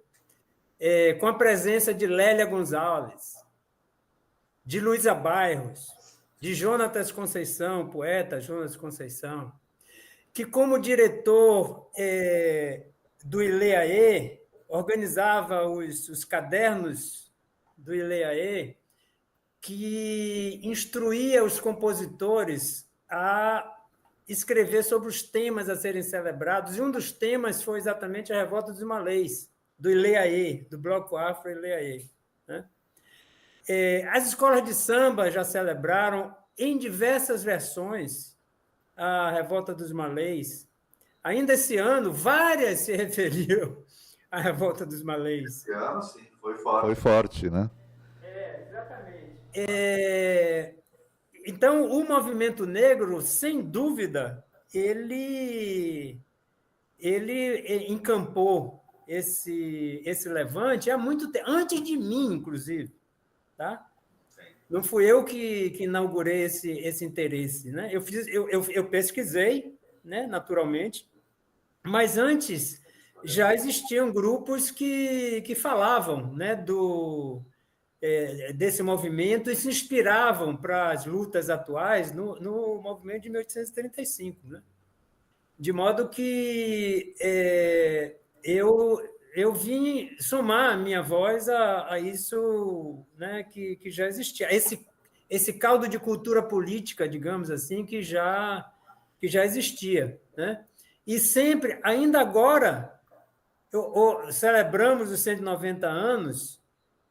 com a presença de Lélia Gonzalez, de Luísa Bairros, de Jonatas Conceição, poeta Jonatas Conceição, que, como diretor do ILEAE, organizava os cadernos do ILEAE, que instruía os compositores a escrever sobre os temas a serem celebrados, e um dos temas foi exatamente a Revolta dos Malês, do ILEAE, do Bloco Afro ILEAE, né? As escolas de samba já celebraram em diversas versões a Revolta dos Malês. Ainda esse ano, várias se referiram à Revolta dos Malês. Esse ano, sim, foi forte. Foi forte, né? Exatamente. Então, o movimento negro, sem dúvida, ele encampou esse levante há muito tempo, antes de mim, inclusive. Tá? Não fui eu que inaugurei esse interesse, né? Eu pesquisei, né, naturalmente, mas antes já existiam grupos que falavam, né, desse movimento e se inspiravam para as lutas atuais no movimento de 1835. Né? De modo que eu vim somar a minha voz a isso, né, que já existia. Esse caldo de cultura política, digamos assim, que já existia. Né? E sempre, ainda agora, celebramos os 190 anos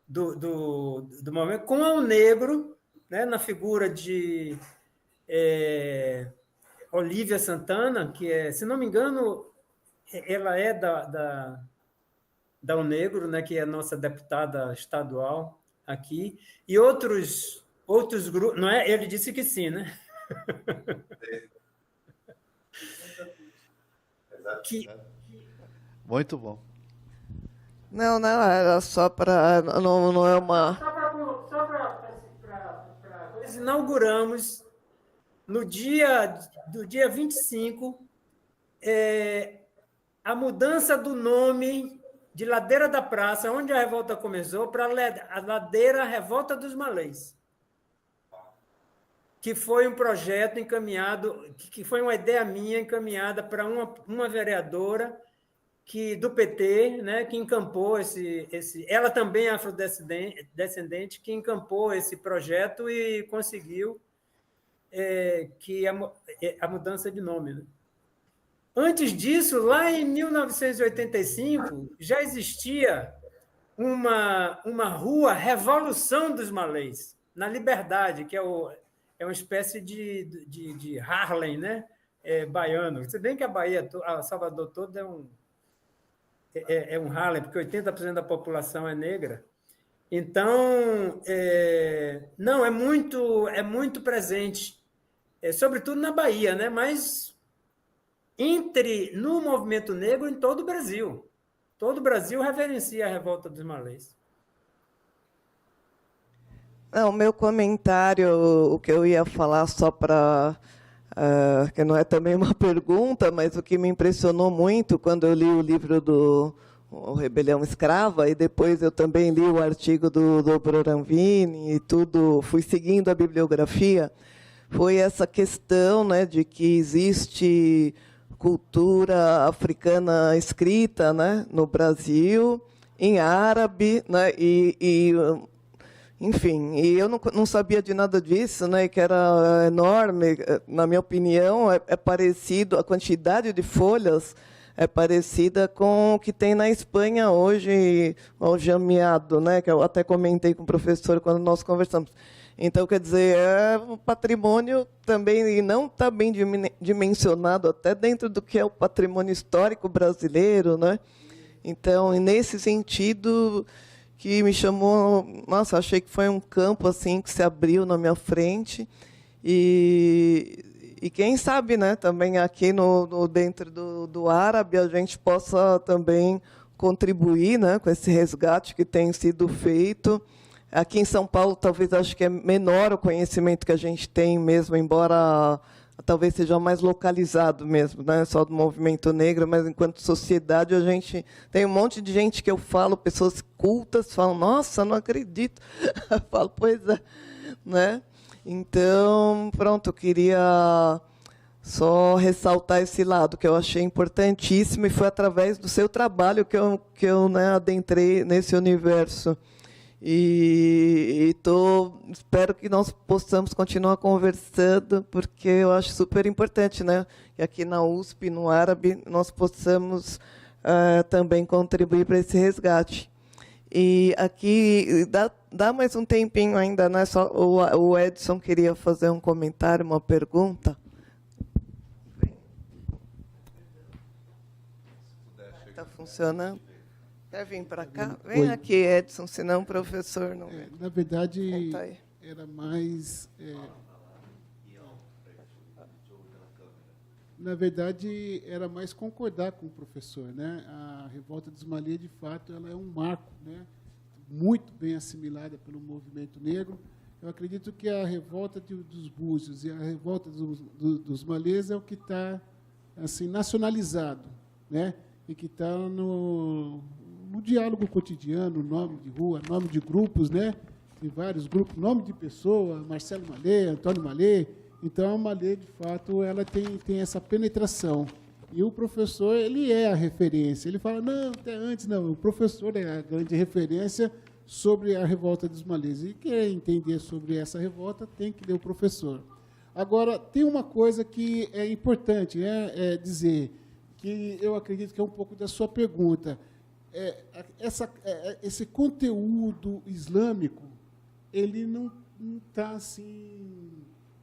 do movimento com o negro, né, na figura de Olívia Santana, que se não me engano, ela é da UNegro, né, que é a nossa deputada estadual aqui, e outros grupos, não é? Ele disse que sim, né? Que, Muito bom. Não, era só para... Não é uma... nós inauguramos no dia 25 a mudança do nome de Ladeira da Praça, onde a revolta começou, para a Ladeira Revolta dos Malês, que foi um projeto encaminhado, que foi uma ideia minha encaminhada para uma vereadora do PT, né, que encampou ela também é afrodescendente, que encampou esse projeto e conseguiu que a mudança de nome. Né? Antes disso, lá em 1985, já existia uma rua Revolução dos Malês, na Liberdade, que é uma espécie de Harlem, né? Baiano. Se bem que a Bahia, a Salvador toda é um Harlem, porque 80% da população é negra. Então, não, é muito presente, sobretudo na Bahia, né? Mas no movimento negro em todo o Brasil. Todo o Brasil reverencia a revolta dos malês. Não, o meu comentário, o que eu ia falar só para... que não é também uma pergunta, mas o que me impressionou muito quando eu li o livro do Rebelião Escrava, e depois eu também li o artigo do Broranvini e tudo, fui seguindo a bibliografia, foi essa questão, né, de que existe cultura africana escrita, né, no Brasil, em árabe, né, enfim, e eu não sabia de nada disso, né, que era enorme. Na minha opinião, é parecido, a quantidade de folhas é parecida com o que tem na Espanha hoje, o jamiado, né, que eu até comentei com o professor quando nós conversamos. Então, quer dizer, é um patrimônio também, e não está bem dimensionado, até dentro do que é o patrimônio histórico brasileiro, né? Então, nesse sentido, que me chamou... Nossa, achei que foi um campo assim que se abriu na minha frente. E quem sabe, né, também aqui dentro do árabe, a gente possa também contribuir, né, com esse resgate que tem sido feito. Aqui em São Paulo, talvez, acho que é menor o conhecimento que a gente tem mesmo, embora talvez seja mais localizado mesmo, né? Só do movimento negro, mas enquanto sociedade a gente tem um monte de gente que eu falo, pessoas cultas, falam, nossa, não acredito. Eu falo, pois é, né? Então, pronto, eu queria só ressaltar esse lado que eu achei importantíssimo, e foi através do seu trabalho que eu né, adentrei nesse universo. Espero que nós possamos continuar conversando, porque eu acho super importante, né, que aqui na USP, no árabe, nós possamos também contribuir para esse resgate. E aqui, dá mais um tempinho ainda, né? Só o Edson queria fazer um comentário, uma pergunta. Está funcionando? Quer vir para cá? Vem Oi. aqui, Edson, senão o professor não vem. Na verdade, Senta aí. era mais... na verdade, era mais concordar com o professor, né? A Revolta dos Malês, de fato, ela é um marco, né? Muito bem assimilada pelo movimento negro. Eu acredito que a Revolta dos Búzios e a Revolta dos Malês é o que está assim, nacionalizado, né? E que está no diálogo cotidiano, nome de rua, nome de grupos, né? Tem vários grupos, nome de pessoa, Marcelo Malê, Antônio Malê. Então, a Malê, de fato, ela tem essa penetração. E o professor, ele é a referência. Ele fala, não, até antes, não. O professor é a grande referência sobre a Revolta dos Malês. E quem quer entender sobre essa revolta tem que ler o professor. Agora, tem uma coisa que é importante, né? Dizer que eu acredito que é um pouco da sua pergunta. Esse conteúdo islâmico, ele não está assim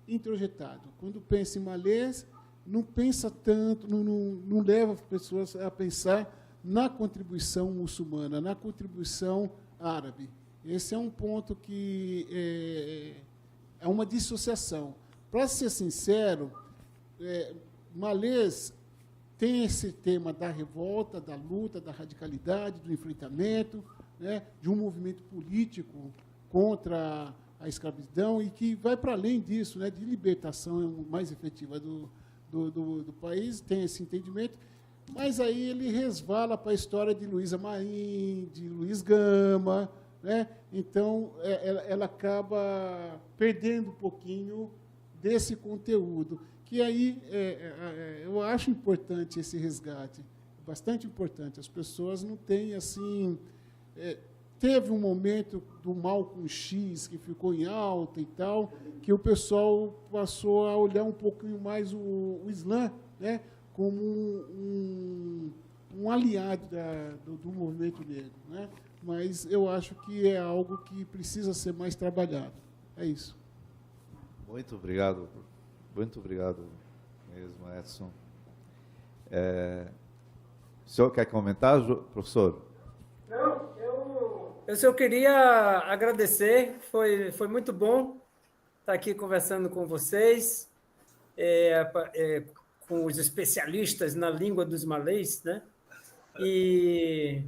introjetado. Quando pensa em malês, não pensa tanto, não leva as pessoas a pensar na contribuição muçulmana, na contribuição árabe. Esse é um ponto que é uma dissociação. Para ser sincero, Malês tem esse tema da revolta, da luta, da radicalidade, do enfrentamento, né, de um movimento político contra a escravidão e que vai para além disso, né, de libertação mais efetiva do país, tem esse entendimento, mas aí ele resvala para a história de Luísa Marim, de Luiz Gama, né? Então, ela acaba perdendo um pouquinho desse conteúdo, que aí eu acho importante esse resgate, bastante importante. As pessoas não têm, assim... teve um momento do Malcolm X, que ficou em alta e tal, que o pessoal passou a olhar um pouquinho mais o Islã, né, como um aliado do movimento negro, né? Mas eu acho que é algo que precisa ser mais trabalhado. É isso. Muito obrigado mesmo, Edson. O senhor quer comentar, professor? Não, eu só queria agradecer, foi muito bom estar aqui conversando com vocês, com os especialistas na língua dos malês, né? E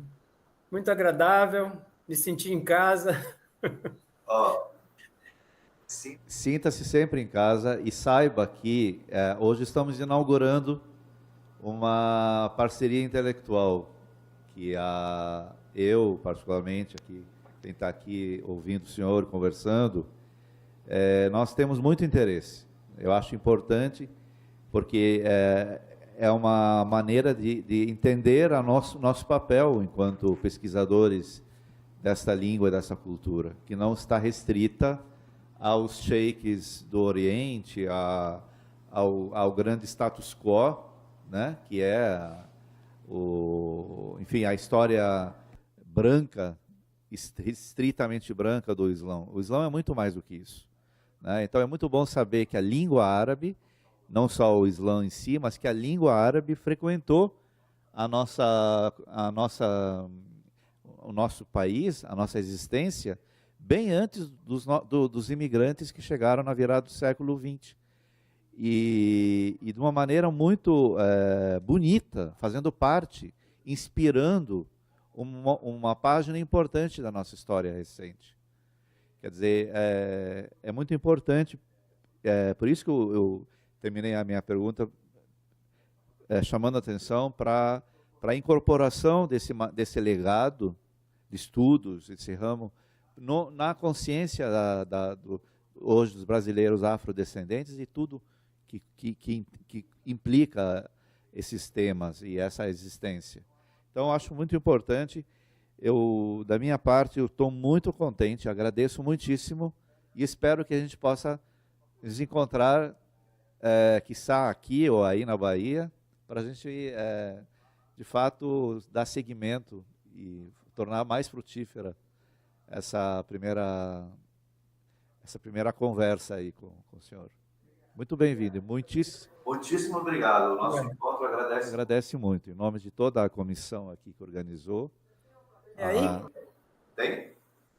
muito agradável, me senti em casa. Ó, Sinta-se sempre em casa e saiba que hoje estamos inaugurando uma parceria intelectual que eu, particularmente, quem está aqui ouvindo o senhor conversando, nós temos muito interesse. Eu acho importante, porque é uma maneira de entender nosso papel enquanto pesquisadores desta língua e dessa cultura, que não está restrita aos sheiks do Oriente, ao grande status quo, né, que é enfim, a história branca, estritamente branca do Islã. O Islã é muito mais do que isso, né? Então é muito bom saber que a língua árabe, não só o Islã em si, mas que a língua árabe frequentou o nosso país, a nossa existência, bem antes dos imigrantes que chegaram na virada do século XX. E de uma maneira muito bonita, fazendo parte, inspirando uma página importante da nossa história recente. Quer dizer, é muito importante, por isso que eu terminei a minha pergunta chamando a atenção para a incorporação desse legado de estudos, desse ramo, na consciência hoje dos brasileiros afrodescendentes e tudo que implica esses temas e essa existência. Então, eu acho muito importante. Da minha parte, eu estou muito contente, agradeço muitíssimo e espero que a gente possa nos encontrar, quiçá aqui ou aí na Bahia, para a gente, de fato, dar seguimento e tornar mais frutífera essa primeira conversa aí com o senhor. Muito bem-vindo. muitíssimo obrigado. O nosso encontro agradece muito, em nome de toda a comissão aqui que organizou. E aí? Tem?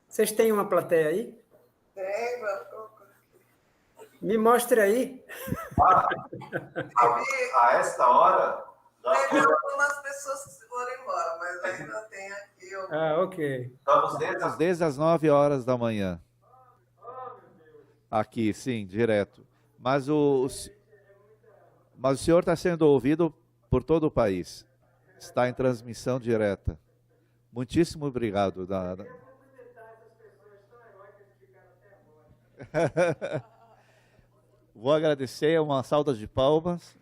Vocês têm uma plateia aí? Tem, Me mostre aí. A esta hora... teve algumas pessoas que se foram embora, mas ainda tem aqui. Ok. Estamos Desde as 9 horas da manhã. Aqui, sim, direto. Mas o senhor está sendo ouvido por todo o país. Está em transmissão direta. Muitíssimo obrigado. Vou agradecer, uma salva de palmas.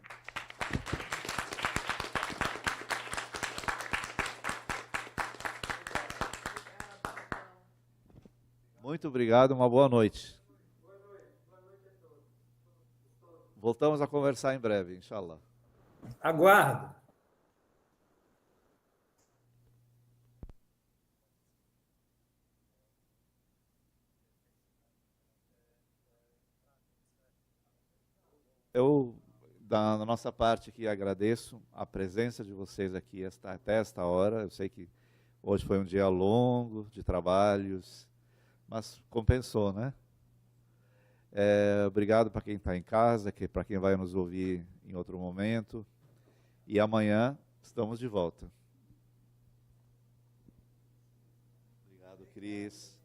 Muito obrigado, uma boa noite. Voltamos a conversar em breve, inshallah. Aguardo. da nossa parte aqui, agradeço a presença de vocês aqui até esta hora. Eu sei que hoje foi um dia longo de trabalhos, mas compensou, né? Obrigado para quem está em casa, para quem vai nos ouvir em outro momento. E amanhã estamos de volta. Obrigado, Cris.